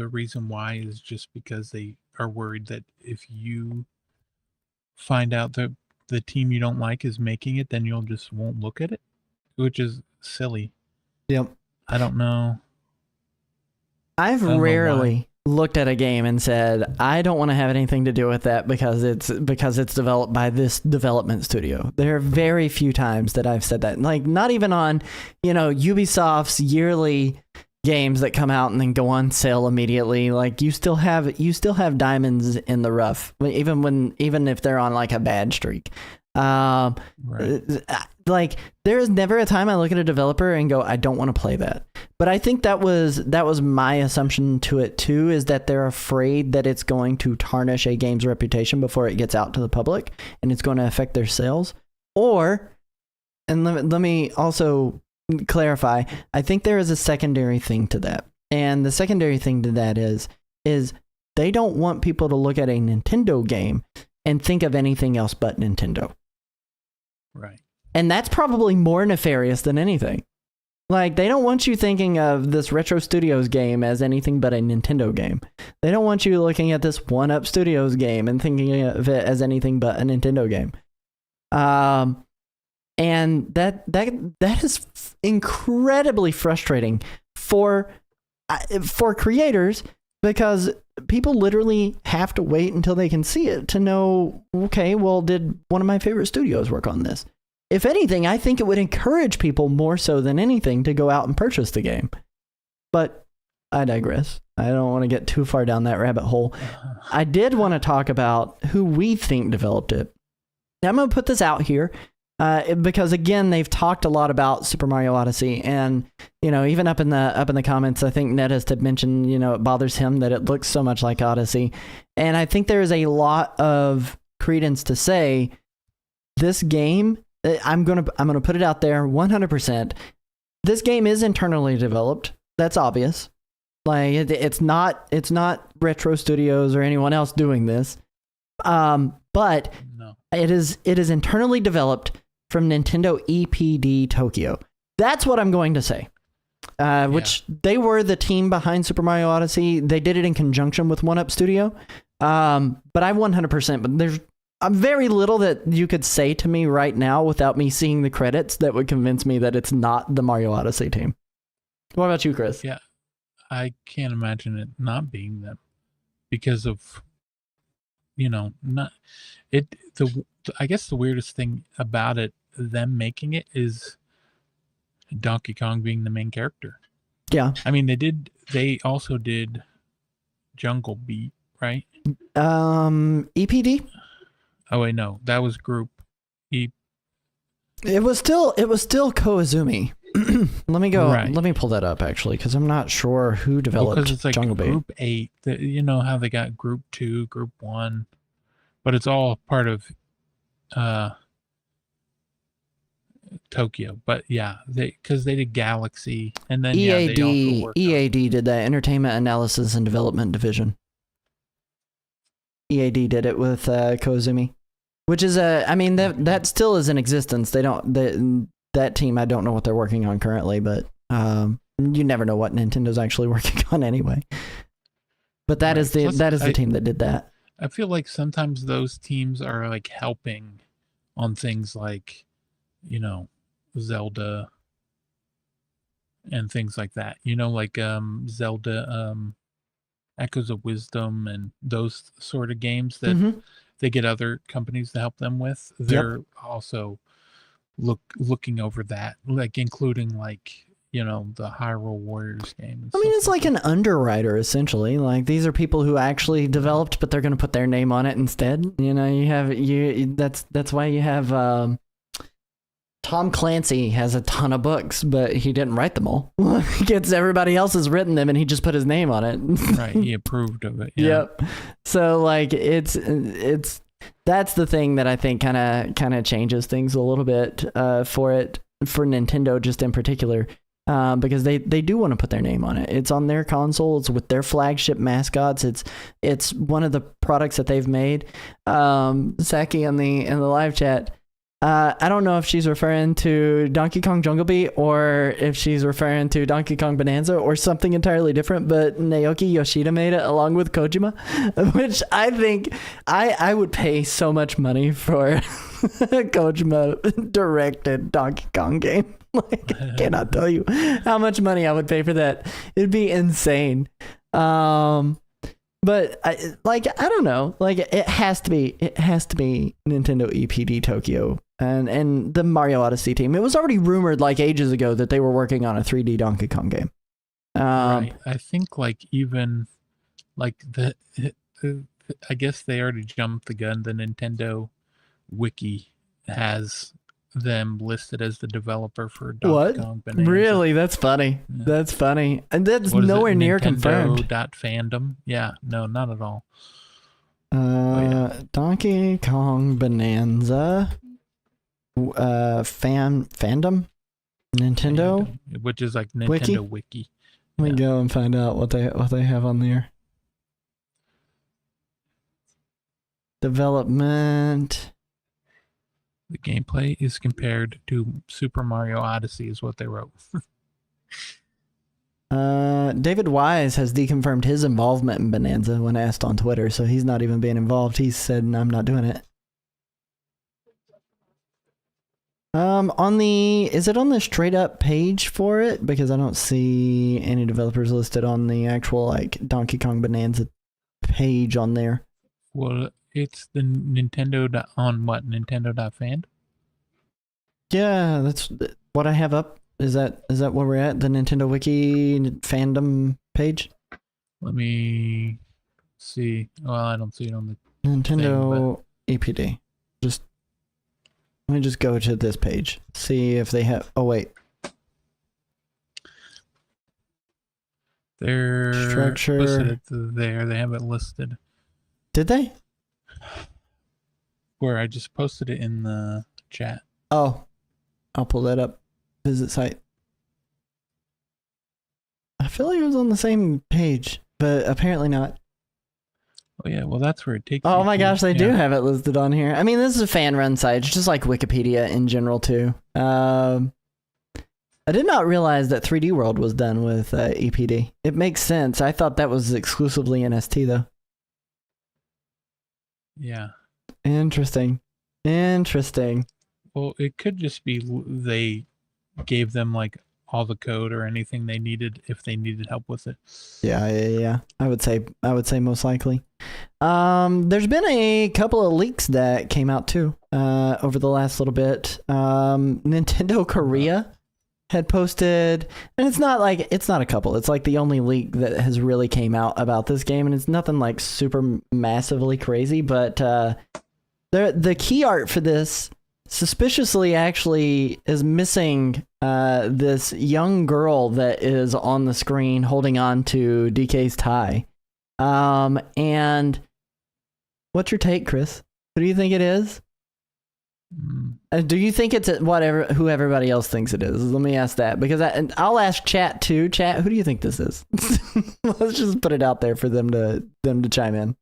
reason why is just because they are worried that if you find out that the team you don't like is making it, then you'll just won't look at it, which is silly.
Yep.
I don't know.
I've rarely looked at a game and said, I don't want to have anything to do with that because it's developed by this development studio. There are very few times that I've said that. Like, not even on, Ubisoft's yearly games that come out and then go on sale immediately. Like, you still have diamonds in the rough, even if they're on like a bad streak. Right. Like, there is never a time I look at a developer and go, I don't want to play that. But I think that was my assumption to it too, is that they're afraid that it's going to tarnish a game's reputation before it gets out to the public and it's going to affect their sales. And let me also clarify, I think there is a secondary thing to that. And the secondary thing to that is they don't want people to look at a Nintendo game and think of anything else but Nintendo.
Right.
And that's probably more nefarious than anything. Like, they don't want you thinking of this Retro Studios game as anything but a Nintendo game. They don't want you looking at this 1UP Studios game and thinking of it as anything but a Nintendo game. And that is incredibly frustrating for creators, because people literally have to wait until they can see it to know, okay, well, did one of my favorite studios work on this? If anything, I think it would encourage people more so than anything to go out and purchase the game. But I digress. I don't want to get too far down that rabbit hole. I did want to talk about who we think developed it. Now, I'm going to put this out here because, again, they've talked a lot about Super Mario Odyssey, and even up in the comments, I think Nedist had mentioned it bothers him that it looks so much like Odyssey, and I think there is a lot of credence to say this game. I'm gonna put it out there 100%. This game is internally developed. That's obvious. Like, it's not Retro Studios or anyone else doing this. But no. It is internally developed from Nintendo EPD Tokyo. That's what I'm going to say. Which they were the team behind Super Mario Odyssey. They did it in conjunction with 1UP Studio. But I 100%. But there's very little that you could say to me right now without me seeing the credits that would convince me that it's not the Mario Odyssey team. What about you, Chris?
Yeah, I can't imagine it not being them because of, not it. I guess the weirdest thing about it, them making it, is Donkey Kong being the main character.
Yeah.
I mean, they also did Jungle Beat, right?
EPD?
Oh wait, no, that was Group E.
It was still Koizumi. Let me go.
Right.
Let me pull that up actually, because I'm not sure who developed
it's like
Jungle Beat.
Group 8. You know how they got Group 2, Group 1, but it's all part of Tokyo. But yeah, because they did Galaxy, and then
EAD did that Entertainment Analysis and Development Division. EAD did it with Koizumi, which is I mean that still is in existence. They don't that team. I don't know what they're working on currently, but you never know what Nintendo's actually working on anyway. But that is the team that did that.
I feel like sometimes those teams are like helping on things like, Zelda and things like that. Like Zelda Echoes of Wisdom and those sort of games that they get other companies to help them with. They're also looking over that, like including like the Hyrule Warriors game.
I mean, it's like an underwriter essentially. Like these are people who actually developed, but they're going to put their name on it instead. That's why you have Tom Clancy has a ton of books, but he didn't write them all. He gets everybody else has written them, and he just put his name on it.
Right, he approved of it. Yeah.
Yep. So like it's that's the thing that I think kind of changes things a little bit for Nintendo just in particular. Because they do want to put their name on it. It's on their console. It's with their flagship mascots. It's one of the products that they've made. Saki in the live chat. I don't know if she's referring to Donkey Kong Jungle Beat or if she's referring to Donkey Kong Bonanza or something entirely different. But Naoki Yoshida made it along with Kojima, which I think I would pay so much money for Kojima directed Donkey Kong game. Like, I cannot tell you how much money I would pay for that. It'd be insane. But I don't know. Like it has to be Nintendo EPD Tokyo and the Mario Odyssey team. It was already rumored like ages ago that they were working on a 3D Donkey Kong game.
Right. I think like even like I guess they already jumped the gun. The Nintendo Wiki has them listed as the developer for Donkey Kong Bonanza.
Really? That's funny. Yeah. That's funny. And that's nowhere near confirmed.
Fandom. Yeah, no, not at all.
Donkey Kong Bonanza fandom Nintendo,
which is like Nintendo Wiki.
Let me go and find out what they have on there. Development.
The gameplay is compared to Super Mario Odyssey, is what they wrote.
David Wise has deconfirmed his involvement in Bonanza when asked on Twitter, so he's not even being involved. He said, "I'm not doing it." Is it on the straight up page for it? Because I don't see any developers listed on the actual like Donkey Kong Bonanza page on there.
Well, it's the Nintendo on what? Nintendo.fan?
Yeah, that's what I have up. Is that where we're at? The Nintendo Wiki fandom page?
Let me see. Well, I don't see it on the
Nintendo EPD. Let me just go to this page. See if they have. Oh wait.
They're
structure
listed there. They have it listed.
Did they?
Where I just posted it in the chat.
Oh, I'll pull that up. Visit site. I feel like it was on the same page, but apparently not.
Oh yeah, well that's where it takes you.
Oh my gosh, they do have it listed on here. I mean, this is a fan-run site, just like Wikipedia in general too. I did not realize that 3D World was done with EPD. It makes sense. I thought that was exclusively NST though.
Yeah.
Interesting.
Well, it could just be they gave them like all the code or anything they needed if they needed help with it.
Yeah. I would say most likely. There's been a couple of leaks that came out too over the last little bit. Nintendo Korea had posted, and it's not a couple. It's like the only leak that has really came out about this game, and it's nothing like super massively crazy, but the key art for this suspiciously actually is missing this young girl that is on the screen holding on to DK's tie. And what's your take, Chris? Who do you think it is? Do you think it's who everybody else thinks it is? Let me ask that, because I'll ask chat too. Chat, who do you think this is? Let's just put it out there for them to chime in.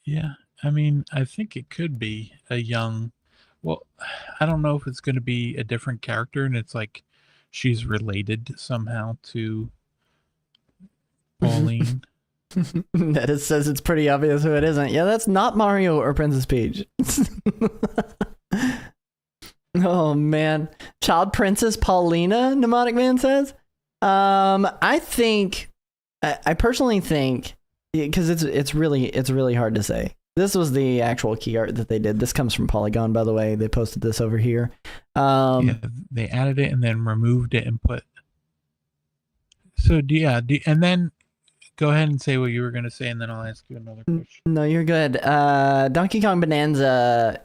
Yeah, I mean, I think it could be a young. Well, I don't know if it's going to be a different character, and it's like she's related somehow to Pauline.
That it says it's pretty obvious who it isn't. Yeah, that's not Mario or Princess Peach. Oh man, child princess Paulina. Mnemonic Man says. I personally think, because it's really hard to say. This was the actual key art that they did. This comes from Polygon, by the way. They posted this over here.
Yeah, they added it and then removed it and put. So and then go ahead and say what you were going to say, and then I'll ask you another question.
No, you're good. Donkey Kong Bonanza.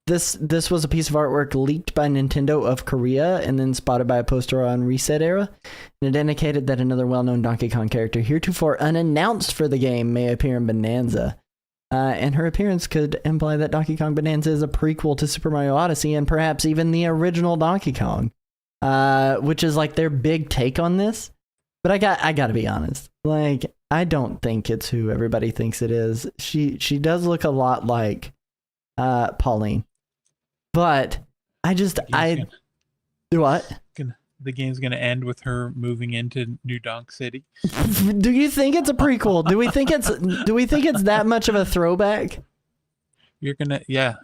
This was a piece of artwork leaked by Nintendo of Korea and then spotted by a poster on Reset Era. And it indicated that another well-known Donkey Kong character heretofore unannounced for the game may appear in Bonanza. And her appearance could imply that Donkey Kong Bonanza is a prequel to Super Mario Odyssey and perhaps even the original Donkey Kong, which is like their big take on this. But I gotta be honest, like I don't think it's who everybody thinks it is. She does look a lot like Pauline, but what?
The game's gonna end with her moving into New Donk City.
Do you think it's a prequel? Do we think it's that much of a throwback?
You're gonna, yeah.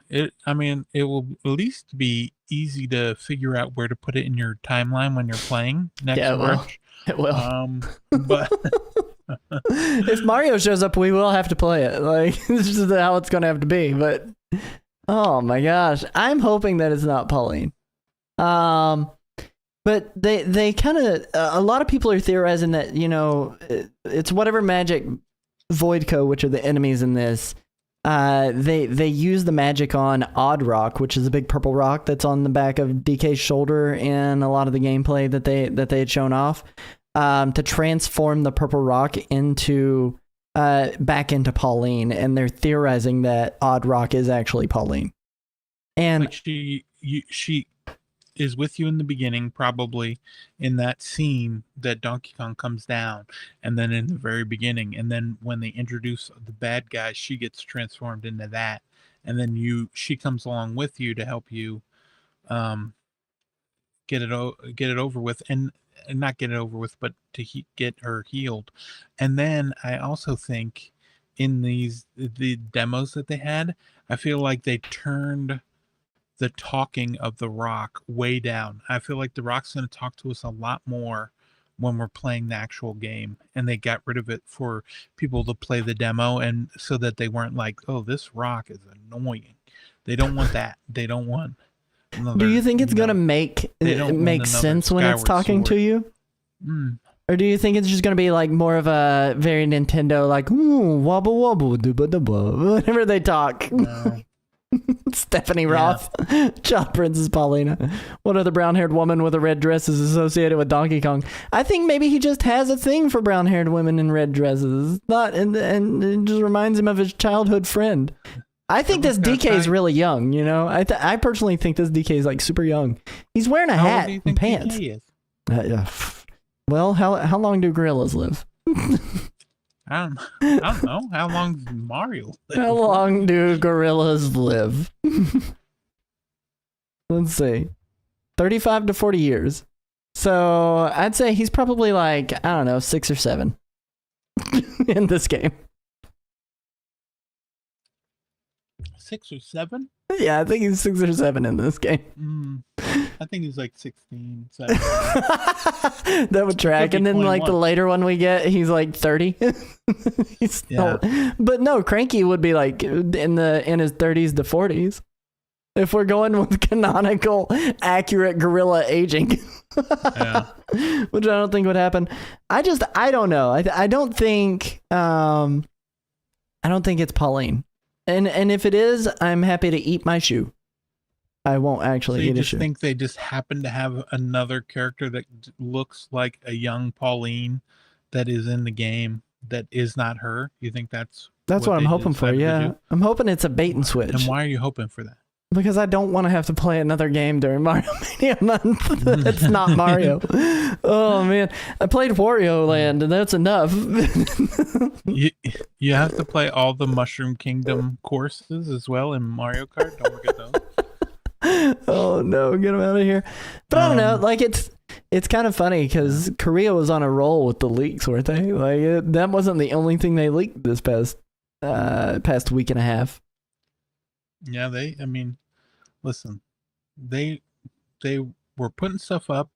I mean, it will at least be easy to figure out where to put it in your timeline when you're playing next March.
It will.
But
if Mario shows up, we will have to play it. Like this is how it's gonna have to be. But oh my gosh, I'm hoping that it's not Pauline. But they kind of a lot of people are theorizing that it's whatever magic Voidco, which are the enemies in this. They use the magic on Odd Rock, which is a big purple rock that's on the back of DK's shoulder in a lot of the gameplay that they had shown off, to transform the purple rock into back into Pauline, and they're theorizing that Odd Rock is actually Pauline. And
like she is with you in the beginning, probably in that scene that Donkey Kong comes down, and then in the very beginning, and then when they introduce the bad guy, she gets transformed into that, and then she comes along with you to help you get it over with, and not get it over with, but to get her healed. And then I also think in the demos that they had, I feel like they turned the talking of the rock way down. I feel like the rock's going to talk to us a lot more when we're playing the actual game, and they got rid of it for people to play the demo, and so that they weren't like, oh, this rock is annoying. They don't want that. They don't want another,
do you think it's going to make sense when it's talking to you? Or do you think it's just going to be like more of a very Nintendo, like, ooh, wobble wobble, dooba dooba, whenever they talk?
No.
Stephanie Roth, Child Princess Paulina. What other brown-haired woman with a red dress is associated with Donkey Kong? I think maybe he just has a thing for brown-haired women in red dresses. And it just reminds him of his childhood friend. I think this DK is really young. I personally think this DK is like super young. He's wearing a hat and pants. Well, how long do gorillas live?
I don't know. How long does Mario live?
How long do gorillas live? Let's see. 35 to 40 years. So I'd say he's probably like, I don't know, 6 or 7 in this game.
6 or 7?
Yeah, I think he's 6 or 7 in this game.
I think he's like 16, 17.
That would track. And then
21.
like the later one we get, he's like 30. But no, Cranky would be like in his 30s to 40s. If we're going with canonical, accurate gorilla aging.
Yeah.
Which I don't think would happen. I don't know. I don't think it's Pauline. And if it is, I'm happy to eat my shoe. I won't actually eat a shoe.
So you just think they just happen to have another character that looks like a young Pauline that is in the game that is not her? You think that's
what I'm hoping for, yeah. I'm hoping it's a bait and switch.
And why are you hoping for that?
Because I don't want to have to play another game during Mario Mania month. It's not Mario. Oh man, I played Wario Land, and that's enough.
You have to play all the Mushroom Kingdom courses as well in Mario Kart. Don't forget those.
Oh no, get him out of here. But I don't know, like it's kind of funny because Korea was on a roll with the leaks, weren't they? Like that wasn't the only thing they leaked this past week and a half.
Yeah, I mean, listen, they were putting stuff up,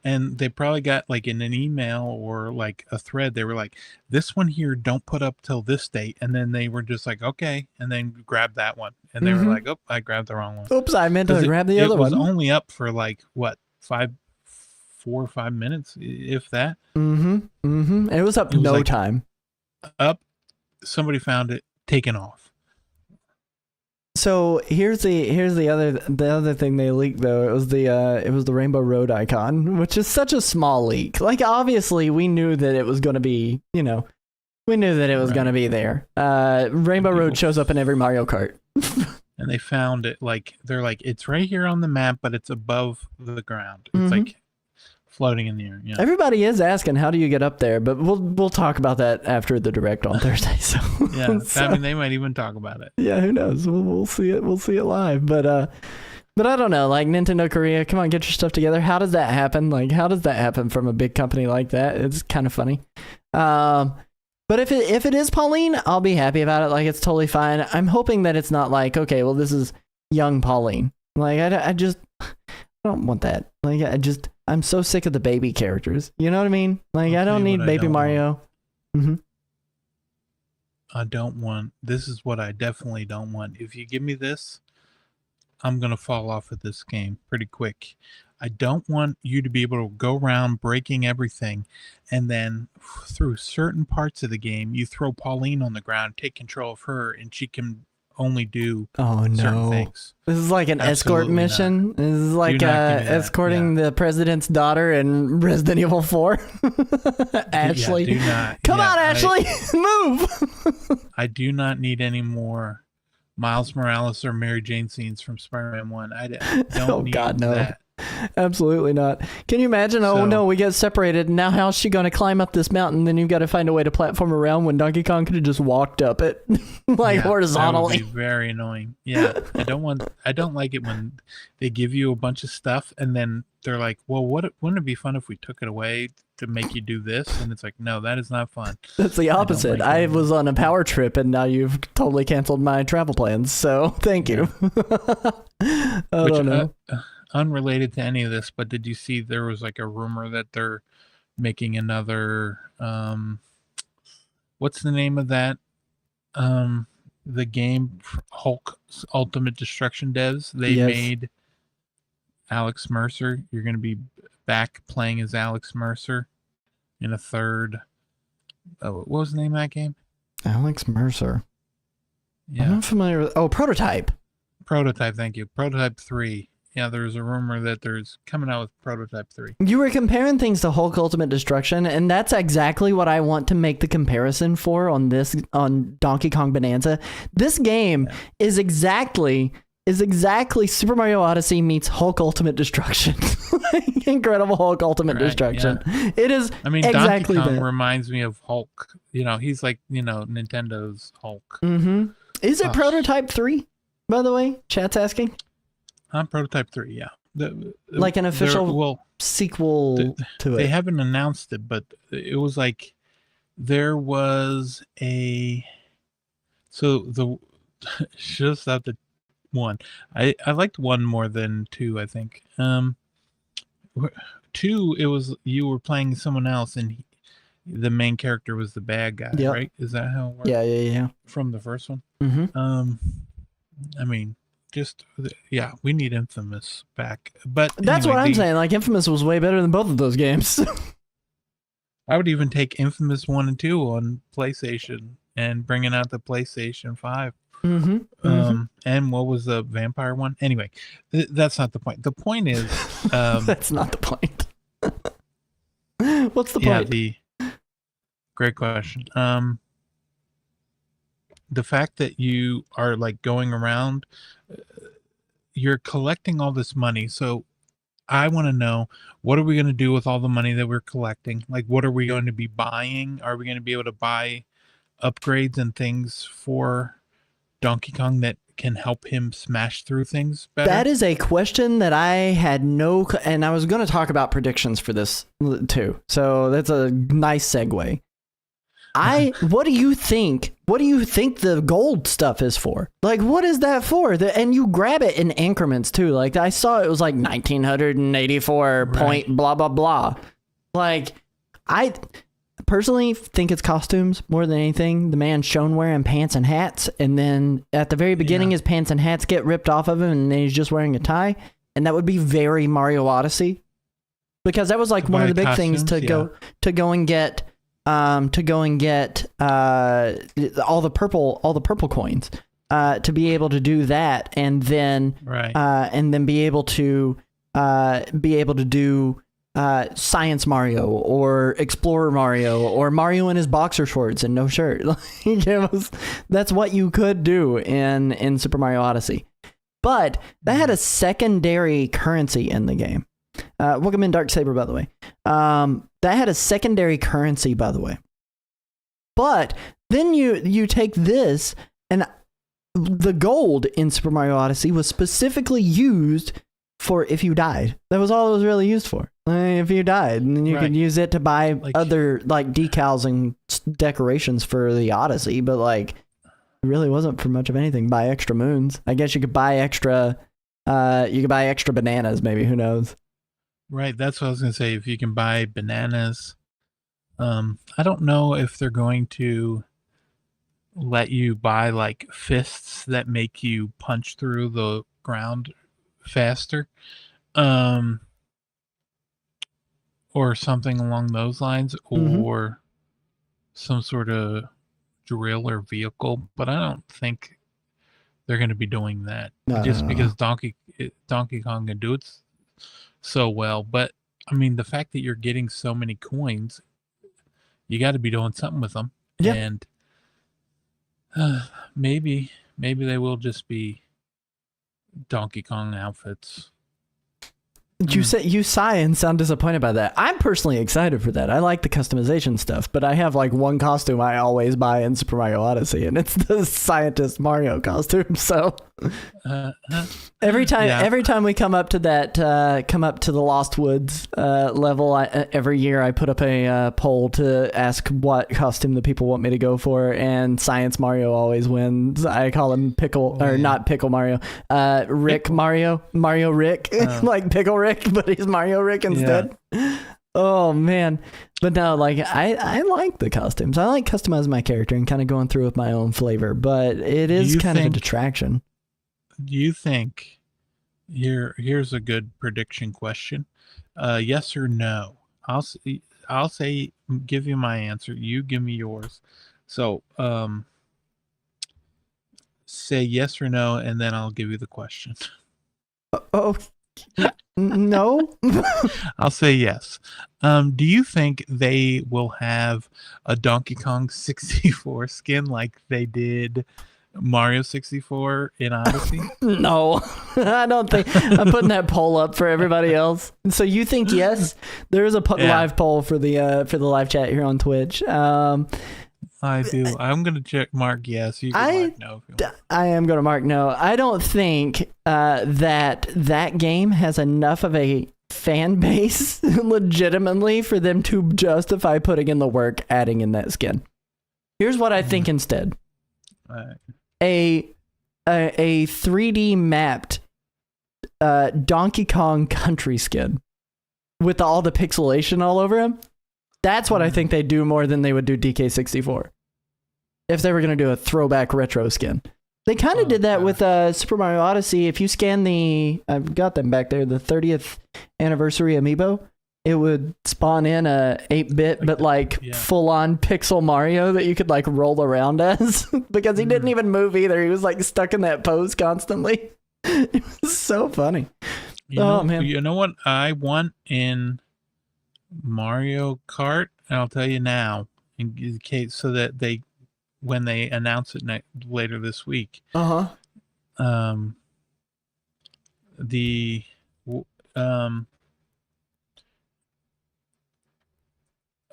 and they probably got like in an email or like a thread. They were like, "This one here, don't put up till this date," and then they were just like, "Okay," and then grab that one, and they were like, "Oh, I grabbed the wrong one."
Oops, I meant to grab the other one.
It was only up for like what 4 or 5 minutes, if that.
It was up no time.
Up, somebody found it, taken off.
So here's the other thing they leaked though. It was the Rainbow Road icon, which is such a small leak. Like obviously we knew that it was going to be, we knew that it was going to be there. Rainbow Road shows up in every Mario Kart.
And they found it they're like it's right here on the map, but it's above the ground. It's like floating in the air. Yeah.
Everybody is asking how do you get up there, but we'll talk about that after the direct on Thursday. So
yeah, I mean they might even talk about it.
Yeah, who knows? We'll see it. We'll see it live. But I don't know. Like Nintendo Korea, come on, get your stuff together. How does that happen? Like, how does that happen from a big company like that? It's kind of funny. But if it is Pauline, I'll be happy about it. Like, it's totally fine. I'm hoping that it's not like, okay, well, this is young Pauline. Like, I don't want that. Like, I'm so sick of the baby characters. You know what I mean? Like, I don't need Baby Mario.
I don't want. This is what I definitely don't want. If you give me this, I'm gonna fall off of this game pretty quick. I don't want you to be able to go around breaking everything, and then through certain parts of the game, you throw Pauline on the ground, take control of her, and she can only do certain things.
This is like an escort mission. This is like escorting the president's daughter in Resident Evil 4. Ashley.
Yeah, do not.
Come on, Ashley. Move.
I do not need any more Miles Morales or Mary Jane scenes from Spider-Man 1. I don't need that.
Absolutely not. Can you imagine? Oh no, we get separated. Now how's she going to climb up this mountain? Then you've got to find a way to platform around when Donkey Kong could have just walked up it horizontally.
That would be very annoying. Yeah, I don't like it when they give you a bunch of stuff and then they're like, well, wouldn't it be fun if we took it away to make you do this? And it's like, no, that is not fun.
That's the opposite. I was on a power trip and now you've totally canceled my travel plans. So thank you. I don't know.
Unrelated to any of this, but did you see there was like a rumor that they're making another what's the name of that the game Hulk Ultimate Destruction devs? They made Alex Mercer. You're going to be back playing as Alex Mercer in a third what was the name of that game?
Alex Mercer.
Yeah.
I'm not familiar with Prototype.
Thank you. Prototype 3. Yeah, there's a rumor that there's coming out with Prototype 3.
You were comparing things to Hulk Ultimate Destruction, and that's exactly what I want to make the comparison for on Donkey Kong Bonanza. This game is exactly Super Mario Odyssey meets Hulk Ultimate Destruction. Incredible Hulk Ultimate Destruction. Yeah. It is.
I mean, exactly Donkey Kong reminds me of Hulk. He's like Nintendo's Hulk.
Mm-hmm. Is it Prototype 3? By the way, chat's asking.
Prototype 3, yeah.
Like an official sequel to it.
They haven't announced it, but it was like there was just out the one. I liked 1 more than 2, I think. 2, it was you were playing someone else and the main character was the bad guy, right? Is that how it works?
Yeah.
From the first one?
Mm-hmm.
I mean, we need Infamous back. But
that's what I'm saying. Like, Infamous was way better than both of those games.
I would even take Infamous 1 and 2 on PlayStation and bringing out the PlayStation 5.
Mm-hmm.
And what was the vampire one? Anyway, that's not the point. The point is...
that's not the point. What's the point?
Great question. The fact that you are like going around you're collecting all this money. So I want to know, what are we going to do with all the money that we're collecting? Like, what are we going to be buying? Are we going to be able to buy upgrades and things for Donkey Kong that can help him smash through things better?
That is a question that I had and I was going to talk about predictions for this too. So that's a nice segue. What do you think? What do you think the gold stuff is for? Like, what is that for? And you grab it in increments too. Like, I saw it was like 1984 point blah blah blah. Like, I personally think it's costumes more than anything. The man's shown wearing pants and hats, and then at the very beginning, his pants and hats get ripped off of him, and then he's just wearing a tie. And that would be very Mario Odyssey, because that was like one of the big things to go and get. All the purple coins, to be able to do that, and then be able to do Science Mario or Explorer Mario or Mario in his boxer shorts and no shirt. That's what you could do in Super Mario Odyssey, but that had a secondary currency in the game. Welcome in, Dark Saber, by the way. That had a secondary currency, by the way. But then you take this, and the gold in Super Mario Odyssey was specifically used for if you died. That was all it was really used for. If you died, and then you could use it to buy other like decals and decorations for the Odyssey. But like, it really wasn't for much of anything. Buy extra moons. I guess you could buy extra. You could buy extra bananas, maybe. Who knows?
Right, that's what I was going to say. If you can buy bananas, I don't know if they're going to let you buy like fists that make you punch through the ground faster, or something along those lines, or some sort of drill or vehicle. But I don't think they're going to be doing that, because Donkey Kong can do it so well. But I mean, the fact that you're getting so many coins, you got to be doing something with them. And maybe they will just be Donkey Kong outfits.
You sigh and sound disappointed by that. I'm personally excited for that. I like the customization stuff, but I have like one costume I always buy in Super Mario Odyssey, and it's the Scientist Mario costume. So every time we come up to the Lost Woods level, every year I put up a poll to ask what costume the people want me to go for, and Science Mario always wins. I call him not Pickle Mario, Rick Mario Rick, like Pickle Rick, but he's Mario Rick instead. Yeah. Oh man. But no, like I like the costumes. I like customizing my character and kind of going through with my own flavor, but it is kind of a detraction.
Do you think, here's a good prediction question, yes or no? I'll say, give you my answer, you give me yours. So say yes or no, and then I'll give you the question.
No.
I'll say yes. Do you think they will have a Donkey Kong 64 skin like they did Mario 64 in Odyssey?
No, I don't think. I'm putting that poll up for everybody else. So you think yes? There is a live poll for the live chat here on Twitch.
I do. I'm gonna check mark yes. You can mark no. If you want.
I am gonna mark no. I don't think that game has enough of a fan base legitimately for them to justify putting in the work adding in that skin. Here's what I think instead. A 3D mapped Donkey Kong country skin with all the pixelation all over him. That's what I think they do more than they would do DK64. If they were going to do a throwback retro skin. They kind of did that with Super Mario Odyssey. If you scan I've got them back there, the 30th anniversary amiibo, it would spawn in a 8-bit, but full-on pixel Mario that you could like roll around as, because he didn't even move either. He was like stuck in that pose constantly. It was so funny. Man.
You know what I want in Mario Kart? And I'll tell you now, in case, so that when they announce it later this week. the um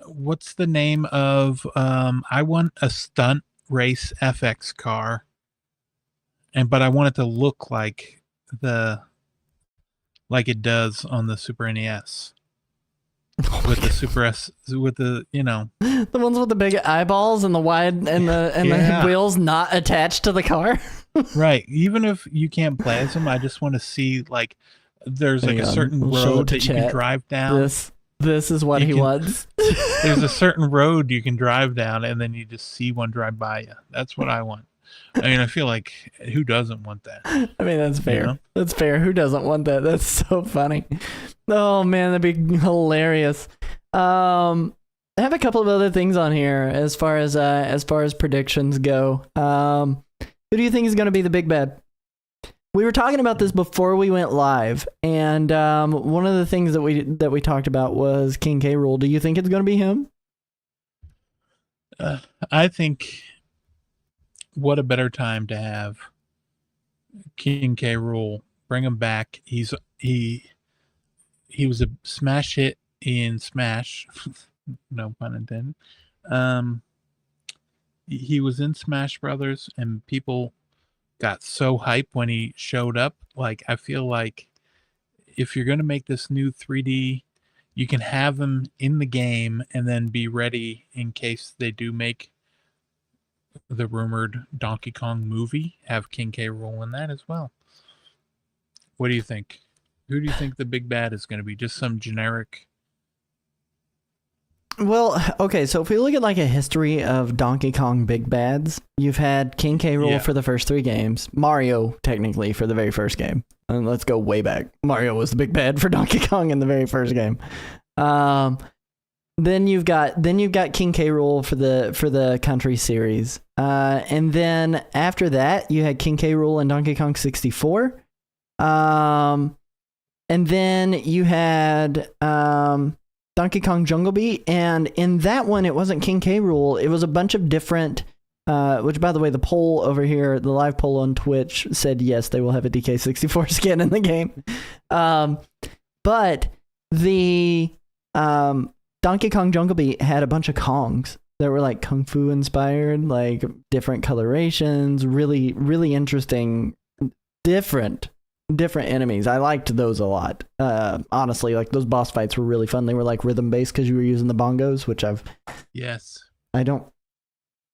what's the name of I want a stunt race FX car, but I want it to look the like it does on the Super NES. With the Super S, with the
The ones with the big eyeballs and the wide and the wheels not attached to the car.
Right. Even if you can't play as them, I just want to see there's
Hang
a
on,
certain
we'll show it
road
to
that you can
chat.
drive down.
This is what he wants.
There's a certain road you can drive down, and then you just see one drive by you. That's what I want. I mean, I feel like who doesn't want that?
I mean, that's fair.
You know?
That's fair. Who doesn't want that? That's so funny. Oh man, that'd be hilarious. I have a couple of other things on here as far as predictions go. Who do you think is going to be the big bad? We were talking about this before we went live, and one of the things that we talked about was King K. Rool. Do you think it's going to be him?
I think what a better time to have King K. Rool. Bring him back. He was a smash hit in Smash. No pun intended. He was in Smash Brothers, and people got so hyped when he showed up. Like, I feel like if you're going to make this new 3D, you can have him in the game and then be ready in case they do make the rumored Donkey Kong movie. Have King K. Rool in that as well. What do you think? Who do you think the big bad is going to be? Just some generic?
Well, okay, so if we look at like a history of Donkey Kong big bads, you've had King K. Rool for the first 3 games, Mario technically for the very first game. And let's go way back. Mario was the big bad for Donkey Kong in the very first game. Then you've got King K. Rool for the Country series. And then after that, you had King K. Rool in Donkey Kong 64. And then you had Donkey Kong Jungle Beat, and in that one, it wasn't King K. Rool. It was a bunch of different, which, by the way, the poll over here, the live poll on Twitch said, yes, they will have a DK64 skin in the game. But the Donkey Kong Jungle Beat had a bunch of Kongs that were like Kung Fu inspired, like different colorations, really, really interesting, different enemies. I liked those a lot. Honestly, like those boss fights were really fun. They were like rhythm based because you were using the bongos, which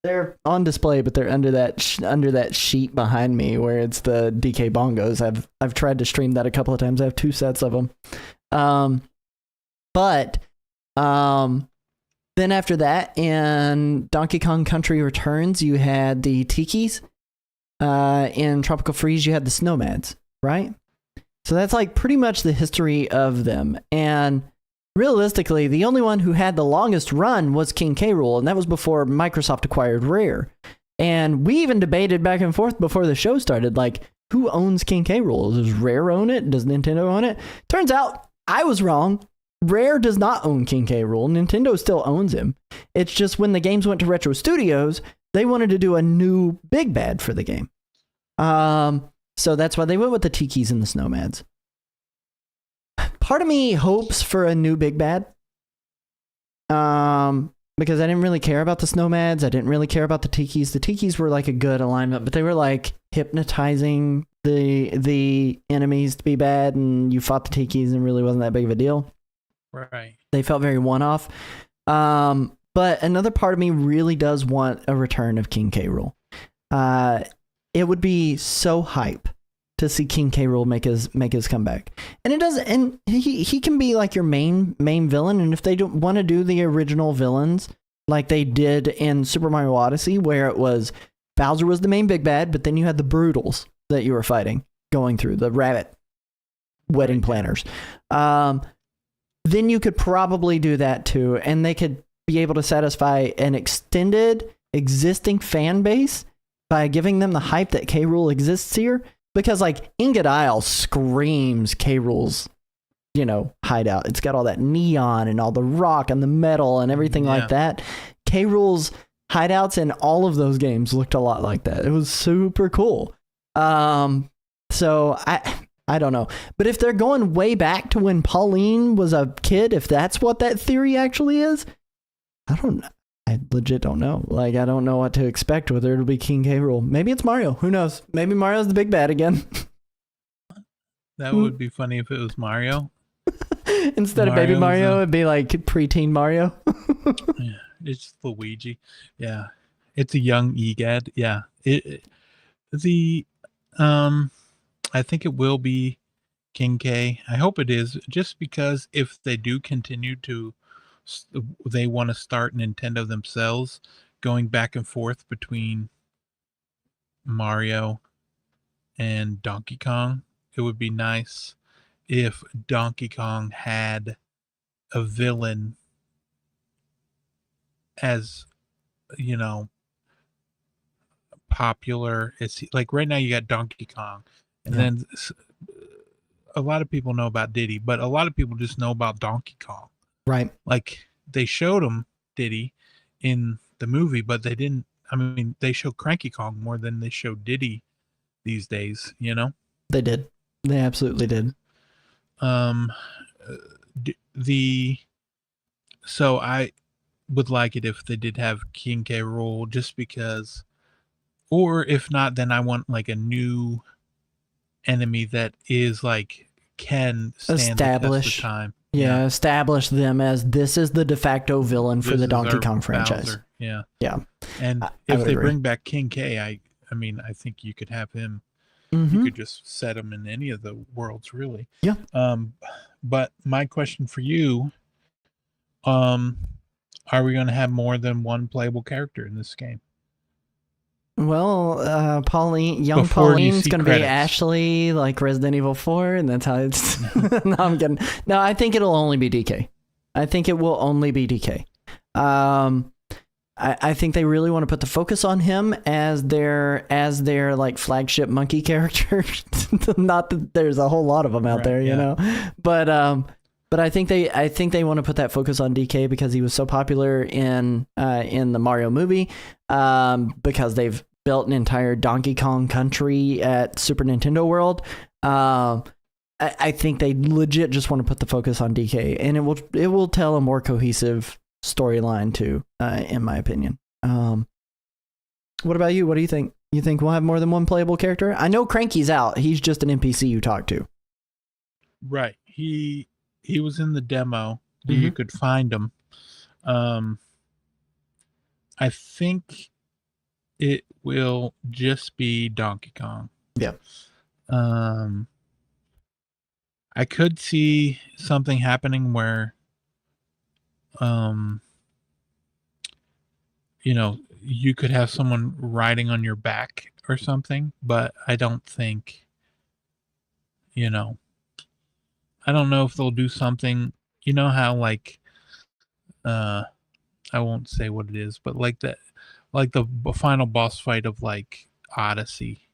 they're on display, but they're under that sheet behind me where it's the DK bongos. I've tried to stream that a couple of times. I have 2 sets of them. But then after that, in Donkey Kong Country Returns, you had the Tikis. In Tropical Freeze, you had the Snowmads. Right? So that's like pretty much the history of them. And realistically, the only one who had the longest run was King K. Rool, and that was before Microsoft acquired Rare. And we even debated back and forth before the show started, like, who owns King K. Rool? Does Rare own it? Does Nintendo own it? Turns out I was wrong. Rare does not own King K. Rool. Nintendo still owns him. It's just when the games went to Retro Studios, they wanted to do a new big bad for the game. So that's why they went with the Tikis and the Snowmads. Part of me hopes for a new big bad. Because I didn't really care about the Snowmads. I didn't really care about the Tikis. The Tikis were like a good alignment, but they were like hypnotizing the enemies to be bad, and you fought the Tikis and it really wasn't that big of a deal.
Right.
They felt very one-off. But another part of me really does want a return of King K. Rool. It would be so hype to see King K. Rool make his comeback, and it does. And he can be like your main villain. And if they don't want to do the original villains like they did in Super Mario Odyssey, where it was Bowser was the main big bad, but then you had the Broodals that you were fighting going through the rabbit wedding planners. Then you could probably do that too, and they could be able to satisfy an extended existing fan base by giving them the hype that K. Rool exists here. Because, like, Ingot Isle screams K. Rool's, hideout. It's got all that neon and all the rock and the metal and everything like that. K. Rool's hideouts in all of those games looked a lot like that. It was super cool. So I don't know. But if they're going way back to when Pauline was a kid, if that's what that theory actually is, I legit don't know. Like, I don't know what to expect, whether it'll be King K. Rool. Maybe it's Mario. Who knows? Maybe Mario's the big bad again.
That would be funny if it was Mario.
Instead of Baby Mario, it'd be like preteen Mario.
Yeah, it's Luigi. Yeah, it's a young EGAD. Yeah, I think it will be King K. I hope it is, just because if they do continue to, they want to start Nintendo themselves, going back and forth between Mario and Donkey Kong. It would be nice if Donkey Kong had a villain as, you know, popular as like right now you got Donkey Kong, and then a lot of people know about Diddy, but a lot of people just know about Donkey Kong.
Right.
Like, they showed him Diddy in the movie, but they didn't. I mean, they show Cranky Kong more than they show Diddy these days. You know,
they did. They absolutely did.
So I would like it if they did have King K. Rool, just because, or if not, then I want like a new enemy that is like can stand
establish
the test of time.
Yeah, establish them as this is the de facto villain for the Donkey Kong franchise.
Bowser. Yeah.
Yeah.
And if they bring back King K, I mean, I think you could have him. You could just set him in any of the worlds, really.
Yeah.
But my question for you, are we going to have more than one playable character in this game?
Well, young
Before
Pauline's going to be Ashley, like Resident Evil 4, and that's how it's... No, I'm kidding. No, I think it'll only be DK. I think it will only be DK. I think they really want to put the focus on him as their like flagship monkey character. Not that there's a whole lot of them out there, you know, but I think they want to put that focus on DK because he was so popular in the Mario movie, because they've built an entire Donkey Kong country at Super Nintendo World. I think they legit just want to put the focus on DK, and it will tell a more cohesive storyline too, in my opinion. What about you? What do you think? You think we'll have more than one playable character? I know Cranky's out. He's just an NPC you talk to.
Right. He was in the demo. You could find him. I think it will just be Donkey Kong.
Yeah.
I could see something happening where, you know, you could have someone riding on your back or something, but I don't think, you know, I don't know if they'll do something, you know, how like, I won't say what it is, but like the final boss fight of like Odyssey,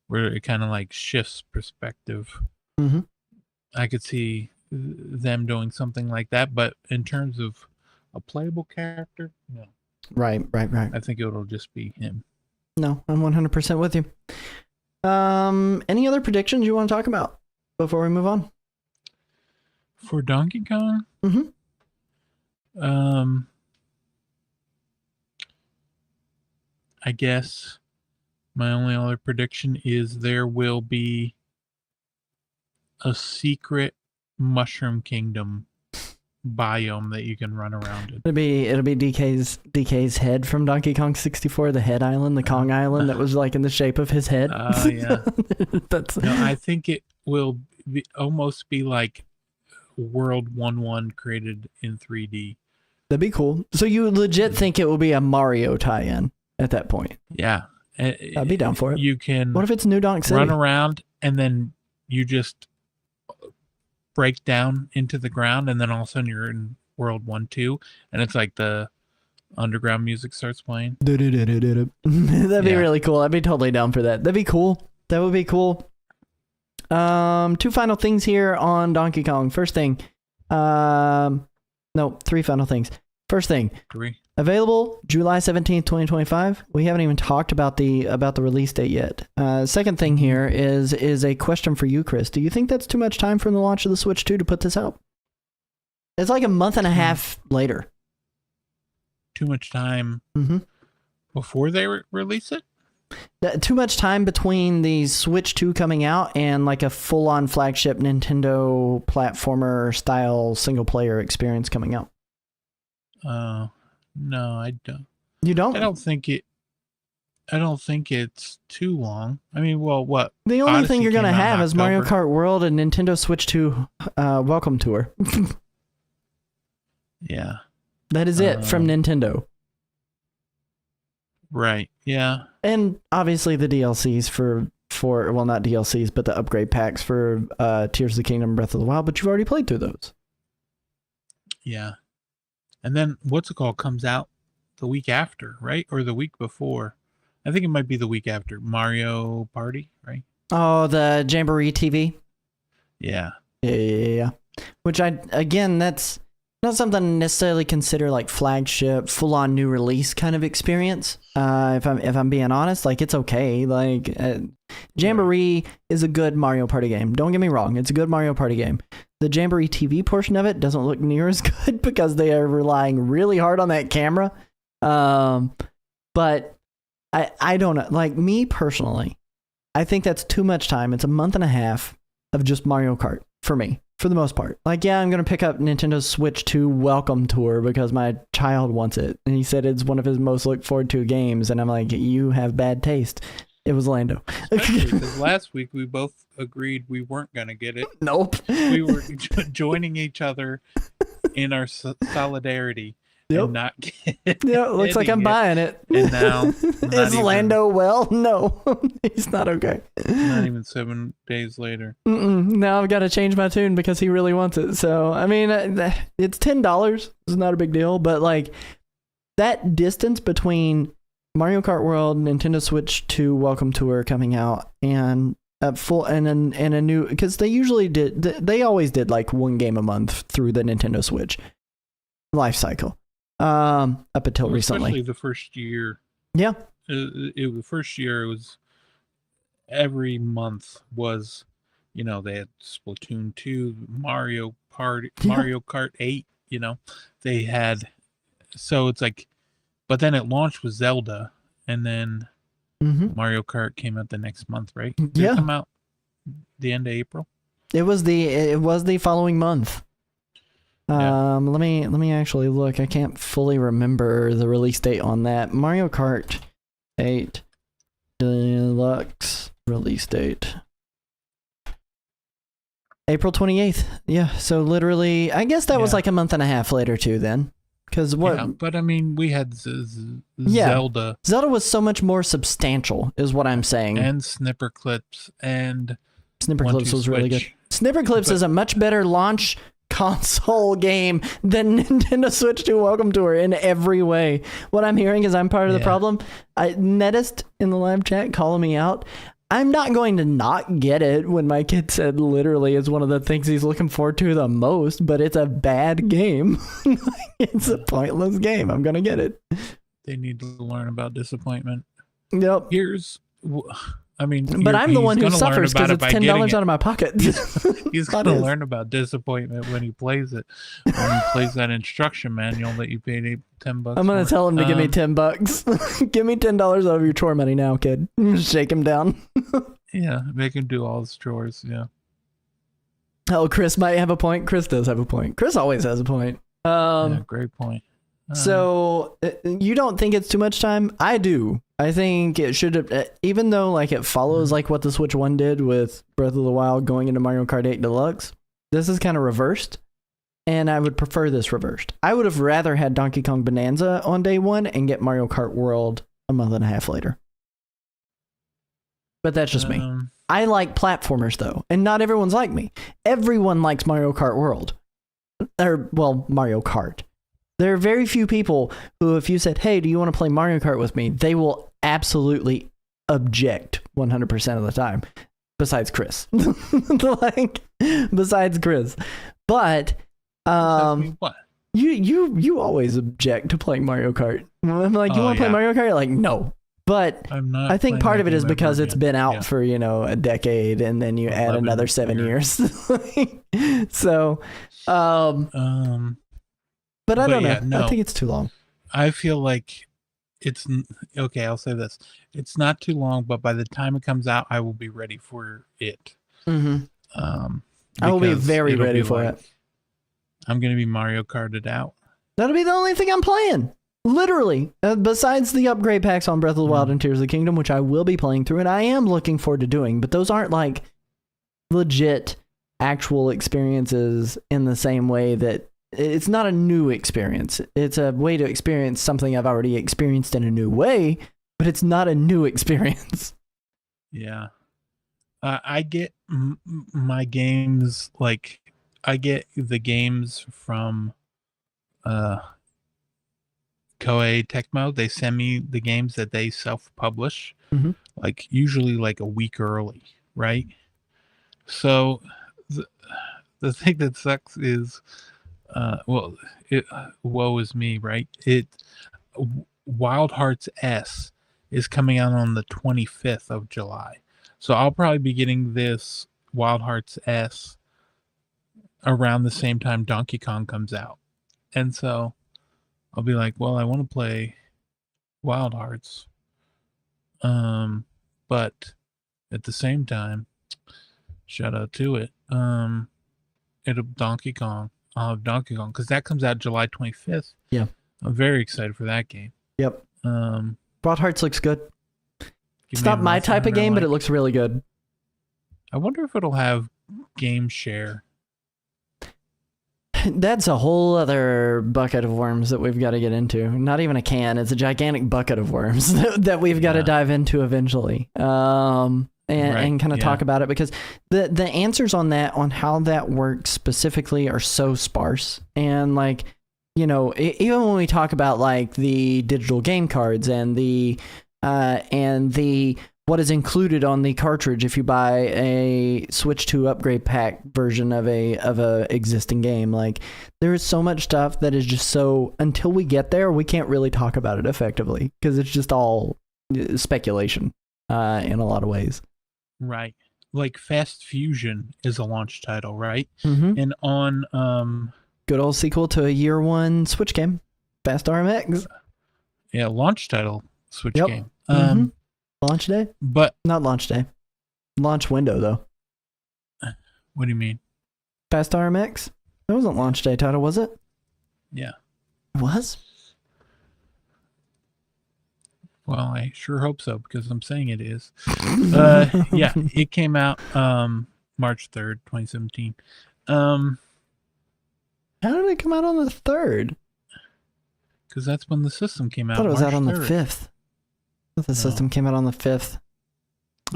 where it kind of like shifts perspective. I could see them doing something like that, but in terms of a playable character, no.
Right.
I think it'll just be him.
No, I'm 100% with you. Any other predictions you want to talk about before we move on?
For Donkey Kong? I guess my only other prediction is there will be a secret Mushroom Kingdom biome that you can run around in.
It'll be DK's head from Donkey Kong 64, the head island, the Kong island that was like in the shape of his head.
Yeah. I think it will almost be like World 1-1 created in 3D.
That'd be cool. So you legit think it will be a Mario tie-in at that point?
Yeah.
I'd be down for it.
You can.
What if it's New Donk City?
Run around and then you just break down into the ground, and then all of a sudden you're in World 1-2, and it's like the underground music starts playing.
That'd be really cool. I'd be totally down for that. That'd be cool. That would be cool. Two final things here on Donkey Kong. First thing, no, three final things. First thing, Available July 17th, 2025. We haven't even talked about the release date yet. Second thing here is a question for you, Chris. Do you think that's too much time from the launch of the Switch 2 to put this out? It's like a month and a half later.
Too much time before they release it?
Too much time between the Switch 2 coming out and like a full-on flagship Nintendo platformer style single-player experience coming out.
No, I don't.
You don't?
I don't think it's too long. I mean, well, what?
The only
Odyssey
thing you're going to
came out in
have is Mario
October.
Kart World and Nintendo Switch 2 Welcome Tour.
Yeah.
That is it from Nintendo.
Right. Yeah.
And obviously the DLCs for well, not DLCs, but the upgrade packs for Tears of the Kingdom and Breath of the Wild, but you've already played through those.
Yeah. And then what's it called comes out the week after, right? Or the week before. I think it might be the week after. Mario Party, right?
Oh, the Jamboree TV?
Yeah.
Yeah. Which that's not something I necessarily consider like flagship, full-on new release kind of experience. If I'm being honest, like it's okay. Like Jamboree is a good Mario Party game. Don't get me wrong, it's a good Mario Party game. The Jamboree TV portion of it doesn't look near as good because they are relying really hard on that camera. But I don't know. Like me personally, I think that's too much time. It's a month and a half of just Mario Kart for me. For the most part. Like, yeah, I'm going to pick up Nintendo Switch 2 Welcome Tour because my child wants it. And he said it's one of his most looked forward to games. And I'm like, you have bad taste. It was Lando.
Especially because last week we both agreed we weren't going to get it.
Nope.
We were joining each other in our solidarity and not
Yeah, looks like I'm buying it.
And now...
Is Lando well? No, he's not okay.
Not even 7 days later.
Now I've got to change my tune because he really wants it. So, I mean, it's $10. It's not a big deal. But, like, that distance between Mario Kart World, Nintendo Switch 2 Welcome Tour coming out, and a full and a new... Because they always did, like, one game a month through the Nintendo Switch life cycle. Up until recently.
Especially the first year.
Yeah.
The first year it was every month was, they had Splatoon 2, Mario Kart 8, they had, so it's like, but then it launched with Zelda and then Mario Kart came out the next month, right? Did it come out the end of April? It was
the following month.
Yeah.
Let me actually look. I can't fully remember the release date on that. Mario Kart 8 Deluxe release date. April 28th. Yeah, so literally, I guess that was like a month and a half later too then. Cuz what?
Yeah, but I mean, we had Zelda.
Zelda was so much more substantial is what I'm saying.
And Snipper Clips and
Snipper Clips was really good. Snipper Clips is a much better launch console game than Nintendo Switch 2 Welcome Tour in every way. What I'm hearing is I'm part of the problem. Nettist in the live chat calling me out. I'm not going to not get it when my kid said literally it's one of the things he's looking forward to the most, but it's a bad game. It's a pointless game. I'm going to get it.
They need to learn about disappointment.
Yep.
But
I'm the one who suffers because it's $10 out of my pocket.
He's going to learn about disappointment when he plays it. When he plays that instruction manual that you paid $10.
I'm going to tell him to give me $10. Give me $10 out of your chore money now, kid. Shake him down.
Yeah, make him do all his chores. Yeah.
Oh, Chris might have a point. Chris does have a point. Chris always has a point.
Yeah, great point.
So you don't think it's too much time? I do. I think it should have, even though like it follows like what the Switch 1 did with Breath of the Wild going into Mario Kart 8 Deluxe. This is kind of reversed, and I would prefer this reversed. I would have rather had Donkey Kong Bonanza on day one and get Mario Kart World a month and a half later. But that's just me. I like platformers though, and not everyone's like me. Everyone likes Mario Kart World. Mario Kart. There are very few people who, if you said, hey, do you want to play Mario Kart with me? They will absolutely object 100% of the time. Besides Chris. Besides Chris. But,
What?
You always object to playing Mario Kart. I'm like, you want to play Mario Kart? You're like, no. But
I'm not.
I think part of it is because it's been out
Yeah.
for, a decade, and then you add another 7 years. So, but I don't know.
No.
I think it's too long.
I feel like it's okay. I'll say this: it's not too long, but by the time it comes out, I will be ready for it.
Mm-hmm. I will be very ready for it.
I'm going to be Mario Karted out.
That'll be the only thing I'm playing. Literally. Besides the upgrade packs on Breath of the Wild and Tears of the Kingdom, which I will be playing through, and I am looking forward to doing, but those aren't like legit actual experiences in the same way that it's not a new experience. It's a way to experience something I've already experienced in a new way, but it's not a new experience.
Yeah. I get my games, like, I get the games from Koei Tecmo. They send me the games that they self-publish, like usually like a week early, right? So the thing that sucks is, woe is me, right? Wild Hearts S is coming out on the 25th of July. So I'll probably be getting this Wild Hearts S around the same time Donkey Kong comes out. And so I'll be like, well, I want to play Wild Hearts. But at the same time, shout out to it. It'll Donkey Kong. I'll have Donkey Kong because that comes out July 25th.
Yeah.
I'm very excited for that game.
Yep. Wild Hearts looks good. It's not my type of
Hunter
game, but it looks really good.
I wonder if it'll have game share.
That's a whole other bucket of worms that we've got to get into. Not even a can. It's a gigantic bucket of worms that we've got to dive into eventually. And kind of talk about it, because the answers on how that works specifically are so sparse. And like, even when we talk about like the digital game cards and the what is included on the cartridge if you buy a Switch 2 upgrade pack version of a existing game, like there is so much stuff that is just so, until we get there, we can't really talk about it effectively because it's just all speculation in a lot of ways.
Right. Like Fast Fusion is a launch title, right?
Mm-hmm.
And on
good old sequel to a year one Switch game, Fast RMX.
Yeah, launch title Switch game.
Launch day?
But
not launch day. Launch window though.
What do you mean?
Fast RMX? That wasn't launch day title, was it?
Yeah.
It was?
Well, I sure hope so, because I'm saying it is. Yeah, it came out March 3rd, 2017.
How did it come out on the 3rd?
Because that's when the system came out.
I thought it was
March
out on
3rd.
the 5th. The system came out on the 5th.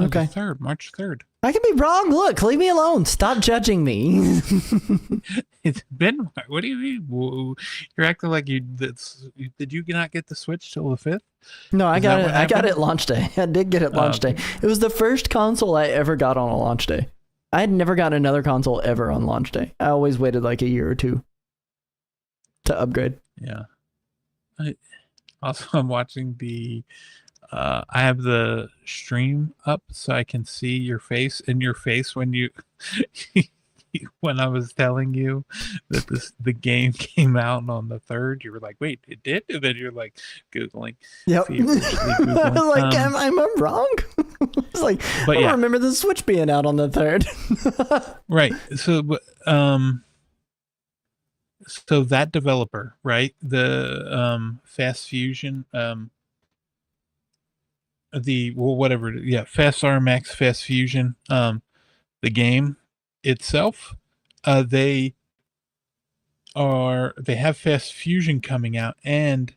Okay.
The 3rd, March 3rd.
I could be wrong. Look, leave me alone. Stop judging me.
It's been, what do you mean? You're acting like did you not get the Switch till the 5th?
No, I got it. I got it launch day. I did get it launch day. It was the first console I ever got on a launch day. I had never got another console ever on launch day. I always waited like a year or two to upgrade.
Yeah. I'm watching I have the stream up so I can see your face when you when I was telling you that the game came out on the 3rd. You were like, wait, it did? And then you're like Googling.
Yep. Googling. Like, am I wrong? It's like, but I don't remember the Switch being out on the 3rd.
Right. So that developer, right? The Fast Fusion, Fast RMX, Fast Fusion, the game itself, they have Fast Fusion coming out, and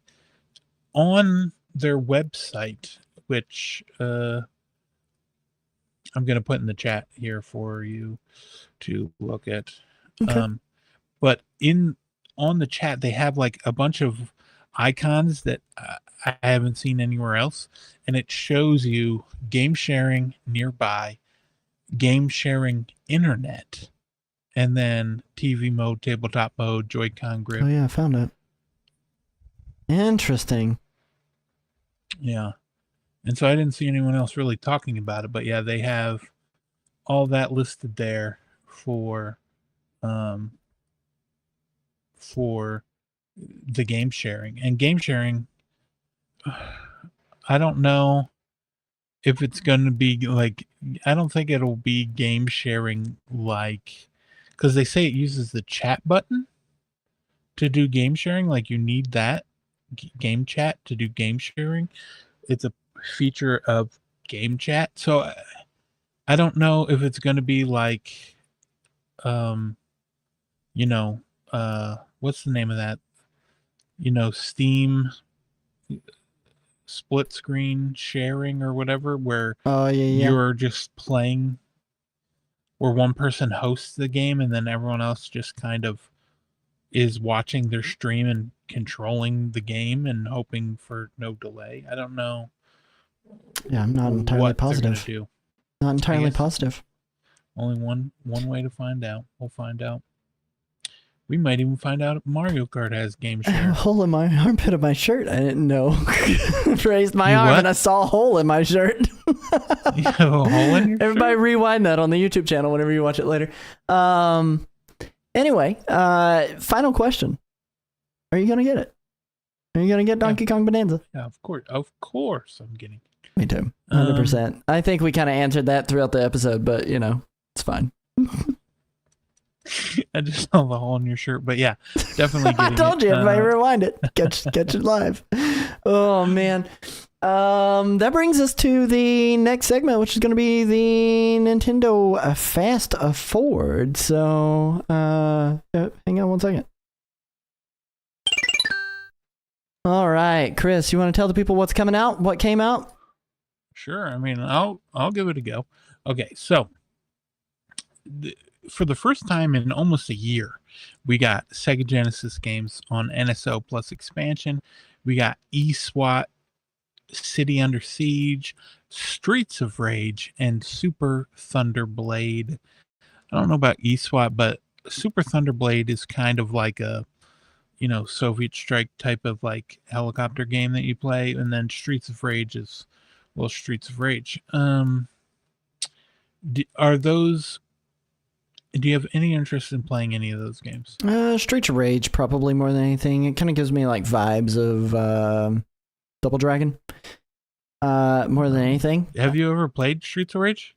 on their website, which I'm going to put in the chat here for you to look at. Okay. But on the chat, they have like a bunch of icons that I haven't seen anywhere else, and it shows you game sharing nearby, game sharing internet, and then TV mode, tabletop mode, Joy-Con grip.
Oh yeah, I found it. Interesting.
Yeah. And so I didn't see anyone else really talking about it, but yeah, they have all that listed there for the game sharing. And game sharing, I don't know if it's going to be like, I don't think it'll be game sharing like, because they say it uses the chat button to do game sharing. Like you need that game chat to do game sharing. It's a feature of game chat. So I don't know if it's going to be like, you know, what's the name of that? You know, Steam split screen sharing or whatever, where
Oh yeah.
you're just playing, where one person hosts the game and then everyone else just kind of is watching their stream and controlling the game and hoping for no delay. I don't know.
Yeah, I'm not entirely
what
positive.
they're gonna do.
Not entirely positive.
Only one way to find out. We'll find out. We might even find out if Mario Kart has game share.
A hole in my armpit of my shirt. I didn't know. Raised my
You
arm
what?
and I saw a hole in my shirt.
You have a hole in your
Everybody
shirt?
rewind that on the YouTube channel whenever you watch it later. Anyway, final question. Are you going to get it? Are you going to get Donkey Kong Bonanza?
Yeah, of course. Of course I'm getting.
Me too. 100%. I think we kind of answered that throughout the episode, but, you know, it's fine.
I just saw the hole in your shirt, but yeah, definitely getting
I told
it.
you, everybody rewind it. Catch it live. Oh, man. That brings us to the next segment, which is going to be the Nintendo Fast Forward. So, hang on one second. All right, Chris, you want to tell the people what's coming out? What came out?
Sure. I mean, I'll give it a go. Okay, so for the first time in almost a year, we got Sega Genesis games on NSO Plus expansion. We got eSWAT, City Under Siege, Streets of Rage, and Super Thunder Blade. I don't know about eSWAT, but Super Thunder Blade is kind of like a, you know, Soviet strike type of like helicopter game that you play, and then Streets of Rage is, well, Streets of Rage. Do you have any interest in playing any of those games?
Streets of Rage, probably more than anything. It kind of gives me like vibes of Double Dragon. More than anything.
Have you ever played Streets of Rage?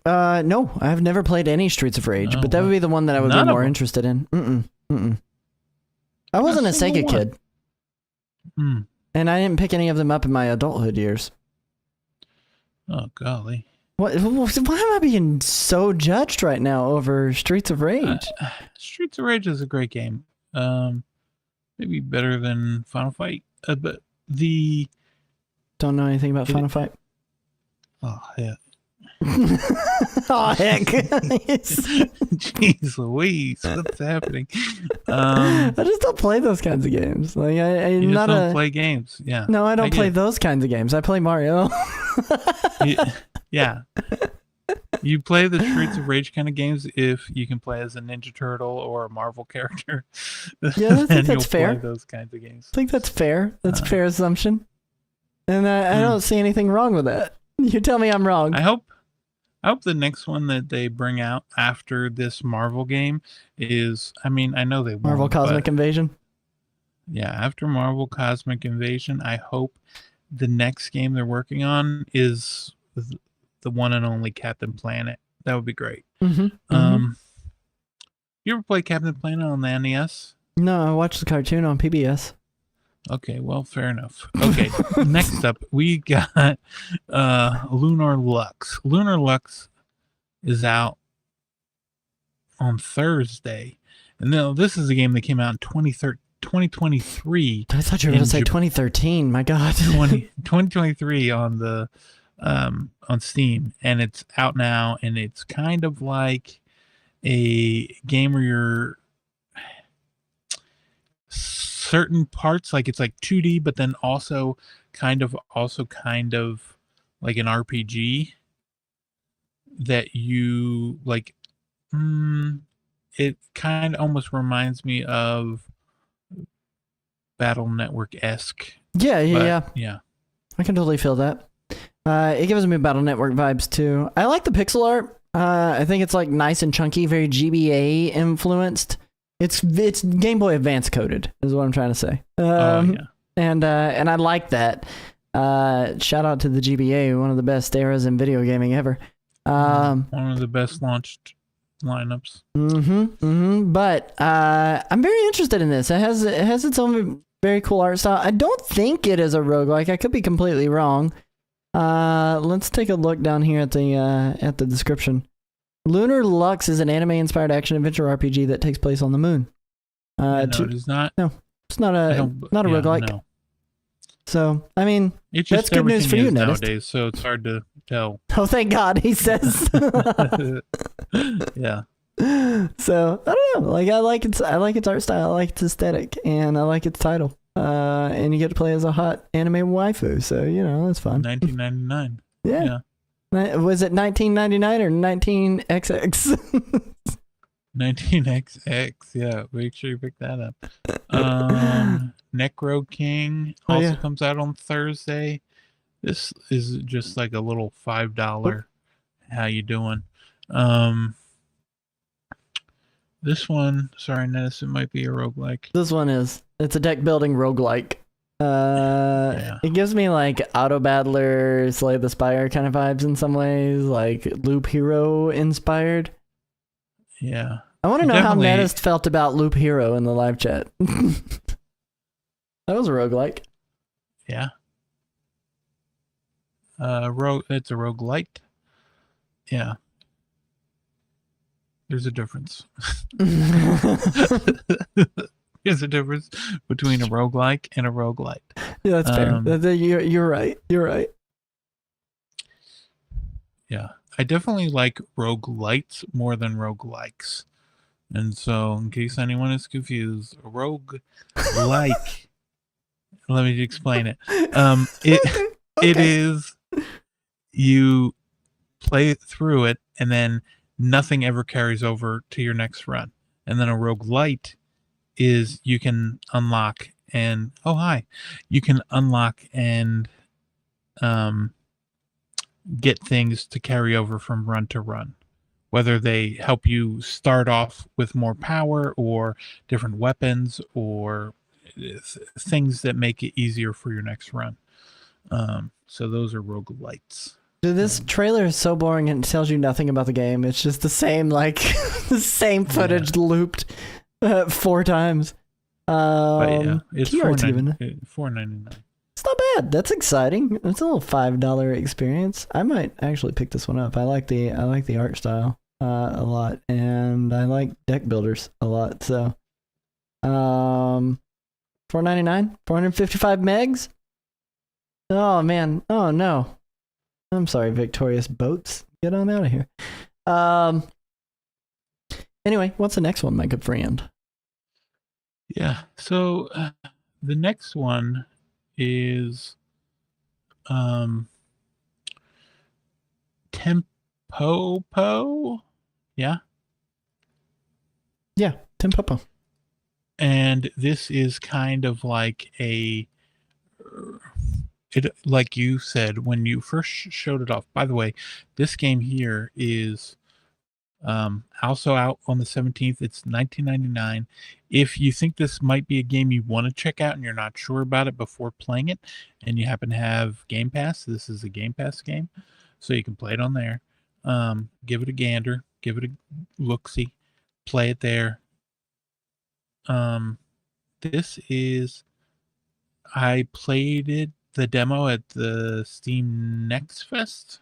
No, I've never played any Streets of Rage, but that would be the one that I would be more interested in. I wasn't a Sega kid. And I didn't pick any of them up in my adulthood years.
Oh, golly.
Why am I being so judged right now over Streets of Rage?
Streets of Rage is a great game. Maybe better than Final Fight. But the...
Don't know anything about Final Fight.
Oh, yeah.
Oh, heck.
Jeez Louise, what's happening?
I just don't play those kinds of games. Like
you just don't play games. Yeah.
No, I don't play those kinds of games. I play Mario.
Yeah. You play the Streets of Rage kind of games if you can play as a Ninja Turtle or a Marvel character.
Yeah, I think that's fair.
Play those kinds of games.
I think that's fair. That's a fair assumption. And I don't see anything wrong with that. You tell me I'm wrong.
I hope the next one that they bring out after this Marvel game is, I mean, I know they won't,
Marvel Cosmic Invasion?
Yeah, after Marvel Cosmic Invasion, I hope the next game they're working on is the one and only Captain Planet. That would be great. You ever play Captain Planet on the NES?
No, I watched the cartoon on PBS.
Okay, well, fair enough. Okay, next up, we got Lunar Lux. Lunar Lux is out on Thursday. And now this is a game that came out in 2023.
I thought you were going to say 2013. My God.
2023 on the on Steam, and it's out now, and it's kind of like a game where you're certain parts, like it's like 2D, but then also kind of like an RPG that you like It kind of almost reminds me of Battle Network-esque.
Yeah. I can totally feel that. It gives me Battle Network vibes too. I like the pixel art. I think it's like nice and chunky, very GBA influenced. It's Game Boy Advance coded, is what I'm trying to say. And I like that. Shout out to the GBA, one of the best eras in video gaming ever.
One of the best launched lineups.
But I'm very interested in this. It has its own very cool art style. I don't think it is a roguelike. I could be completely wrong. Let's take a look down here at the description. Lunar Lux is an anime-inspired action-adventure RPG that takes place on the moon.
It is not.
No, it's not a roguelike. No. So, I mean, that's good news for you
nowadays. So it's hard to tell.
Oh, thank God, he says.
Yeah.
So I don't know. Like I like its art style. I like its aesthetic, and I like its title. And you get to play as a hot anime waifu. So that's fun.
1999.
Yeah. Was it 1999 or 19XX?
19XX. Yeah, make sure you pick that up. Necro King also comes out on Thursday. This is just like a little $5. How you doing? This one, sorry, Nettis, it might be a roguelike.
This one is. It's a deck building roguelike. It gives me like Auto Battler, Slay the Spire kind of vibes in some ways, like Loop Hero inspired.
Yeah.
I want to know how Nettis felt about Loop Hero in the live chat. That was a roguelike.
Yeah. It's a roguelite. Yeah. There's a difference. There's a difference between a roguelike and a roguelite.
Yeah, that's fair. You're right. You're right.
Yeah. I definitely like roguelites more than roguelikes. And so, in case anyone is confused, a roguelike, let me explain it. It is, you play through it and then nothing ever carries over to your next run. And then a roguelite is you can unlock and you can unlock and get things to carry over from run to run, whether they help you start off with more power or different weapons or things that make it easier for your next run. So those are roguelites.
Dude, this trailer is so boring and it tells you nothing about the game. It's just the same, like, the same footage looped 4 times.
But yeah, it's
$4.99. It's not bad. That's exciting. It's a little $5 experience. I might actually pick this one up. I like the art style a lot, and I like deck builders a lot. So, $4.99, 455 megs. Oh man. Oh no. I'm sorry, Victorious Boats. Get on out of here. Anyway, what's the next one, my good friend?
Yeah. So the next one is Tempopo. Yeah.
Yeah, Tempopo.
And this is kind of like like you said when you first showed it off. By the way, this game here is also out on the 17th. It's $19.99. If you think this might be a game you want to check out and you're not sure about it before playing it, and you happen to have Game Pass, this is a Game Pass game, so you can play it on there. Give it a gander, give it a look-see, play it there. This is, I played the demo at the Steam Next Fest,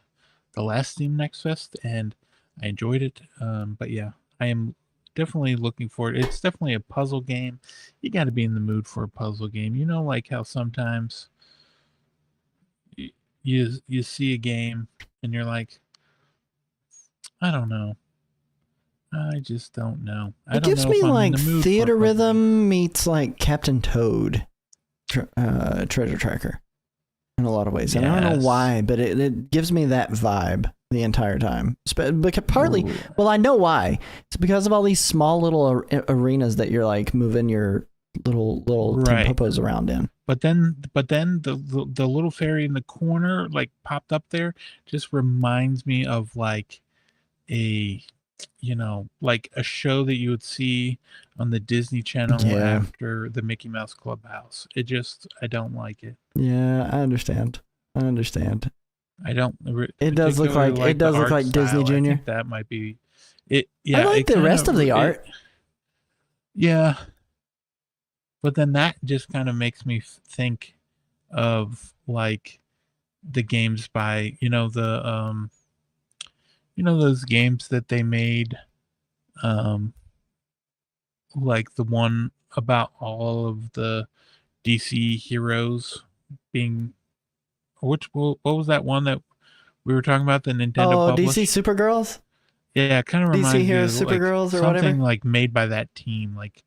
the last Steam Next Fest, and I enjoyed it. But yeah, I am definitely looking forward. It's definitely a puzzle game. You got to be in the mood for a puzzle game. You know, like how sometimes you see a game and you're like, I don't know. I just don't know.
It gives me like Theater Rhythm meets like Captain Toad Treasure Tracker in a lot of ways. And I don't know why, but it gives me that vibe. the entire time. Because partly,
Ooh.
well, I know why. It's because of all these small little arenas that you're like moving your little
Right.
Timpopos around in.
But then the little fairy in the corner, like popped up there, just reminds me of like a, like a show that you would see on the Disney Channel
Yeah.
after the Mickey Mouse Clubhouse. I don't like it.
Yeah, I understand.
I don't
It does look
particularly
like
the art
Disney
style.
Junior.
I think that might be it.
I
Yeah,
like the rest of the art.
Yeah, but then that just kind of makes me think of like the games by those games that they made, like the one about all of the DC heroes being, what was that one that we were talking about, the Nintendo
Oh, DC
published?
Supergirls,
Yeah, it kind of
DC
reminds me
Heroes,
of like
Supergirls, or
something
whatever.
like made by that team. Like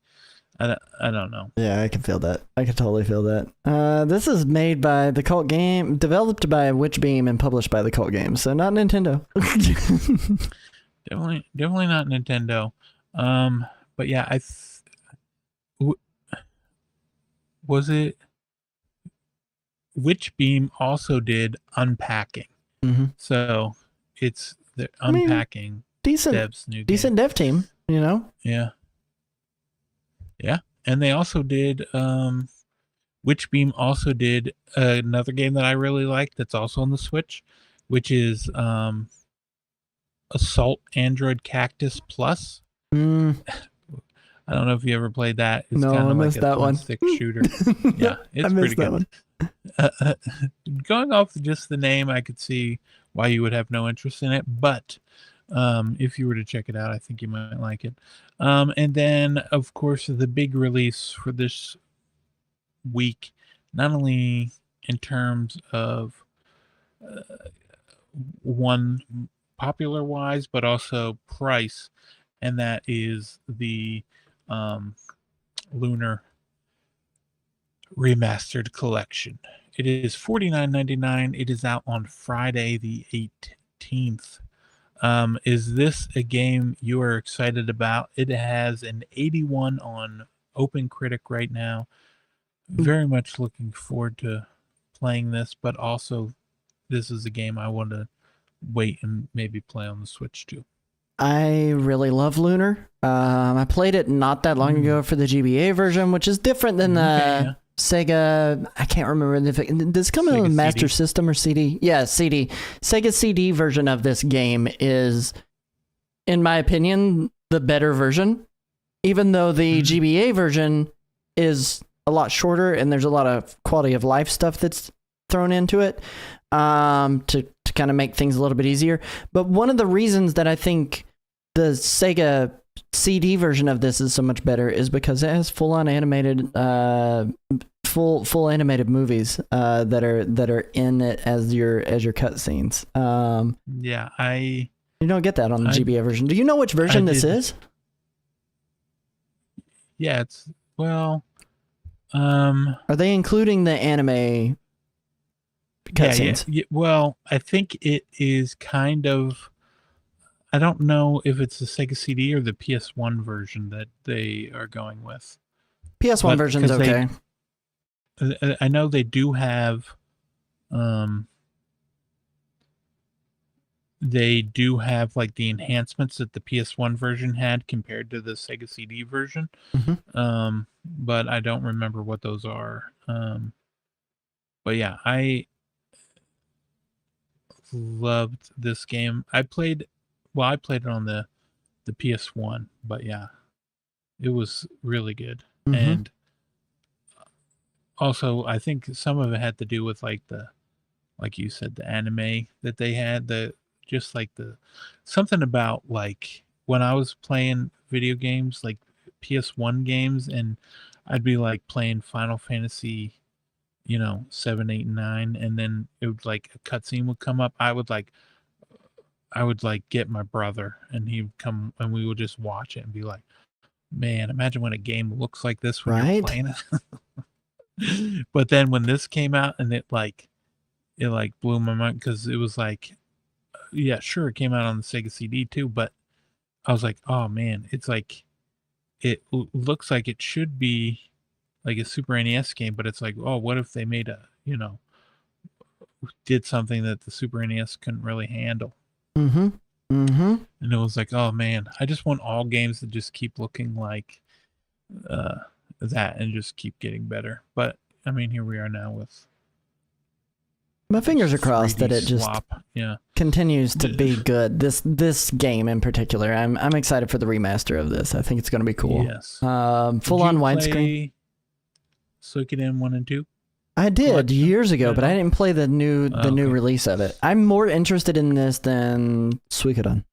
I don't know.
Yeah, I can feel that. I can totally feel that. This is made by the Cult Game, developed by Witchbeam, and published by the Cult Games, so not Nintendo.
Definitely not Nintendo. But yeah, was it Witchbeam also did Unpacking.
Mm-hmm.
So it's the
I mean,
Unpacking
decent
devs new game.
decent dev team, you know.
Yeah. Yeah. And they also did Witchbeam also did another game that I really like that's also on the Switch, which is Assault Android Cactus Plus. I don't know if you ever played that. It's
No,
kind
I
of like
missed
a
that one.
twin-stick shooter. Yeah, it's
I
pretty
missed that
good.
one.
Going off just the name, I could see why you would have no interest in it, but if you were to check it out, I think you might like it. And then, of course, the big release for this week, not only in terms of one popular wise, but also price, and that is the Lunar Remastered Collection. It is $49.99. It is out on Friday the 18th. Is this a game you are excited about? It has an 81 on OpenCritic right now. Very much looking forward to playing this, but also this is a game I want to wait and maybe play on the Switch too.
I really love Lunar. I played it not that long ago for the GBA version, which is different than the Sega. I can't remember if it does it come in a Master System or CD. Yeah, CD. Sega CD version of this game is, in my opinion, the better version. Even though the GBA version is a lot shorter and there's a lot of quality of life stuff that's thrown into it to kind of make things a little bit easier. But one of the reasons that I think the Sega CD version of this is so much better is because it has full-on animated full animated movies that are in it as your cutscenes. You don't get that on the GBA version. Do you know which version this is?
Yeah, it's
are they including the anime cutscenes?
Yeah. Well, I think it is kind of. I don't know if it's the Sega CD or the PS1 version that they are going with.
PS1 version's okay.
I know they do have. They do have like the enhancements that the PS1 version had compared to the Sega CD version.
Mm-hmm.
But I don't remember what those are. But yeah, I loved this game. I played it on the PS1, but yeah, it was really good. Mm-hmm. And also, I think some of it had to do with like you said, the anime that they had, something about like when I was playing video games, like PS1 games, and I'd be like playing Final Fantasy, 7, 8, and 9, and then it would like a cutscene would come up. I would get my brother, and he would come, and we would just watch it and be like, "Man, imagine when a game looks like this when you're playing it." But then when this came out, and it blew my mind because it was like yeah, sure, it came out on the Sega CD too, but I was like, oh man, it's like looks like it should be like a Super NES game, but it's like, oh, what if they made did something that the Super NES couldn't really handle?
Mm-hmm. Mm-hmm.
And it was like, oh man, I just want all games to just keep looking like that and just keep getting better. But I mean, here we are now with
My fingers are crossed that it just continues to be good. This game in particular, I'm excited for the remaster of this. I think it's going to be cool.
Yes.
Full on widescreen.
Suikoden 1 and 2?
I did years ago, but I didn't play the new release of it. I'm more interested in this than Suikoden.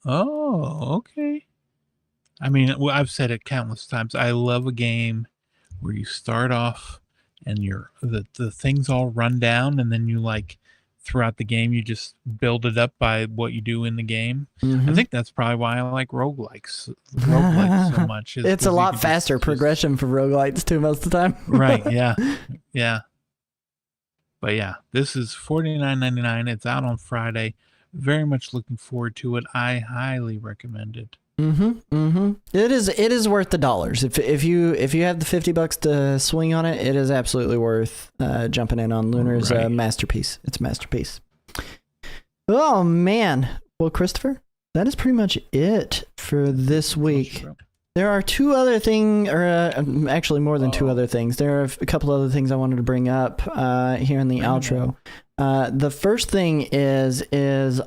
Oh, okay. I mean, I've said it countless times. I love a game where you start off and the things all run down, and then you throughout the game you just build it up by what you do in the game. I think that's probably why I like roguelikes so much.
It's a lot faster progression for roguelites too most of the time.
Right, yeah. But yeah, this is $49.99. It's out on Friday. Very much looking forward to it. I highly recommend it.
It is worth the dollars. If you have the $50 to swing on it, it is absolutely worth jumping in on Lunar's masterpiece. It's a masterpiece. Oh man. Well, Christopher, that is pretty much it for this week. There are two other things, or actually more than two other things. There are a couple other things I wanted to bring up here in the outro. The first thing is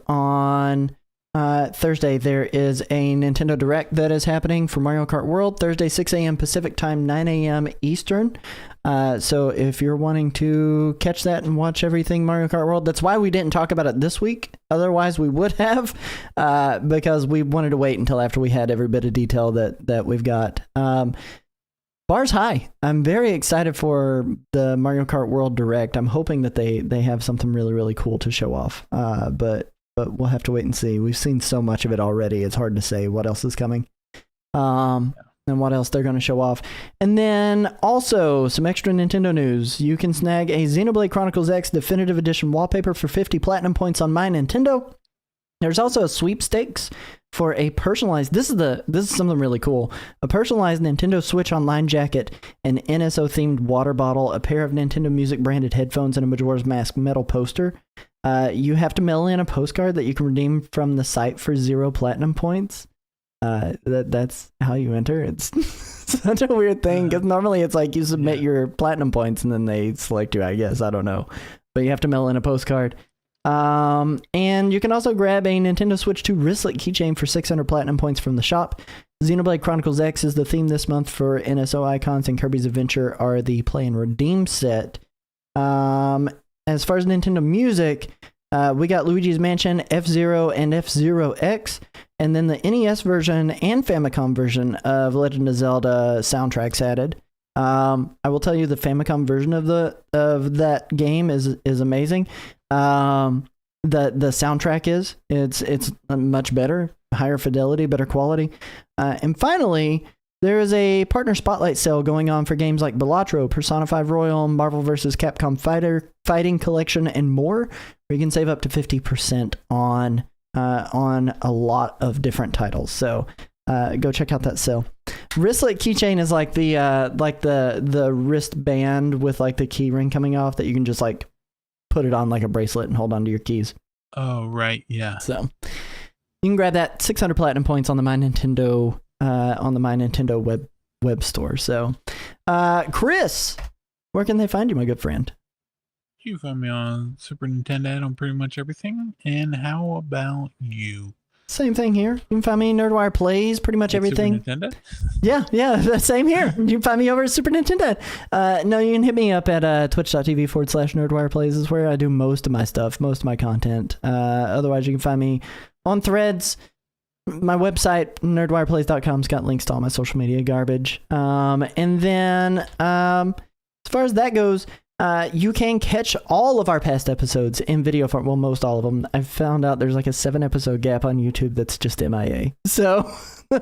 on Thursday, there is a Nintendo Direct that is happening for Mario Kart World, Thursday, 6 a.m. Pacific Time, 9 a.m. Eastern. So if you're wanting to catch that and watch everything Mario Kart World, that's why we didn't talk about it this week. Otherwise, we would have, because we wanted to wait until after we had every bit of detail that we've got. Bar's high. I'm very excited for the Mario Kart World Direct. I'm hoping that they have something really, really cool to show off. But we'll have to wait and see. We've seen so much of it already. It's hard to say what else is coming. And what else they're going to show off. And then also some extra Nintendo news. You can snag a Xenoblade Chronicles X Definitive Edition wallpaper for 50 platinum points on My Nintendo. There's also a sweepstakes for a personalized, this is something really cool, a personalized Nintendo Switch Online jacket, an NSO themed water bottle, a pair of Nintendo Music branded headphones, and a Majora's Mask metal poster. You have to mail in a postcard that you can redeem from the site for 0 platinum points. That's how you enter. It's such a weird thing, because normally it's like you submit your platinum points and then they select you, I guess. I don't know. But you have to mail in a postcard. And you can also grab a Nintendo Switch 2 wristlet keychain for 600 platinum points from the shop. Xenoblade Chronicles X is the theme this month for NSO Icons, and Kirby's Adventure are the play and redeem set. As far as Nintendo music, we got Luigi's Mansion, F-Zero, and F-Zero X, and then the NES version and Famicom version of Legend of Zelda soundtracks added. I will tell you the Famicom version of that game is amazing. The soundtrack it's much better, higher fidelity, better quality. And finally, there is a partner spotlight sale going on for games like Balatro, Persona 5 Royal, Marvel vs. Capcom Fighting Collection, and more, where you can save up to 50% on a lot of different titles. So go check out that sale. Wristlet keychain is like the wristband with like the key ring coming off that you can just like put it on like a bracelet and hold onto your keys.
Oh, right. Yeah.
So you can grab that 600 platinum points on the My Nintendo web store. So, Chris, where can they find you, my good friend?
You find me on Super Nintendo on pretty much everything. And how about you?
Same thing here. You can find me Nerdwire Plays, pretty much everything.
Super Nintendo?
Yeah, same here. You can find me over at Super Nintendo. No, you can hit me up at twitch.tv/Nerdwire Plays is where I do most of my stuff, most of my content. Otherwise, you can find me on Threads. My website, nerdwireplays.com, has got links to all my social media garbage. And then, as far as that goes, you can catch all of our past episodes in video form. Well, most all of them. I found out there's like a 7-episode gap on YouTube that's just MIA. So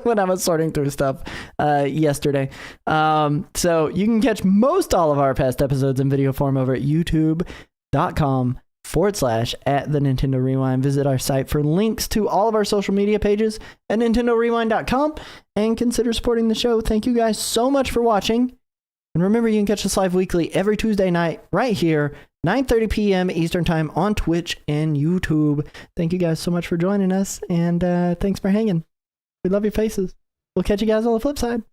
when I was sorting through stuff yesterday. So you can catch most all of our past episodes in video form over at youtube.com/nerdwireplays. at the Nintendo Rewind. Visit our site for links to all of our social media pages at nintendorewind.com and consider supporting the show. Thank you guys so much for watching. And remember, you can catch us live weekly every Tuesday night right here, 9:30 p.m. Eastern Time on Twitch and YouTube. Thank you guys so much for joining us, and thanks for hanging. We love your faces. We'll catch you guys on the flip side.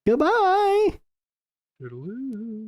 Goodbye.
Toodaloo.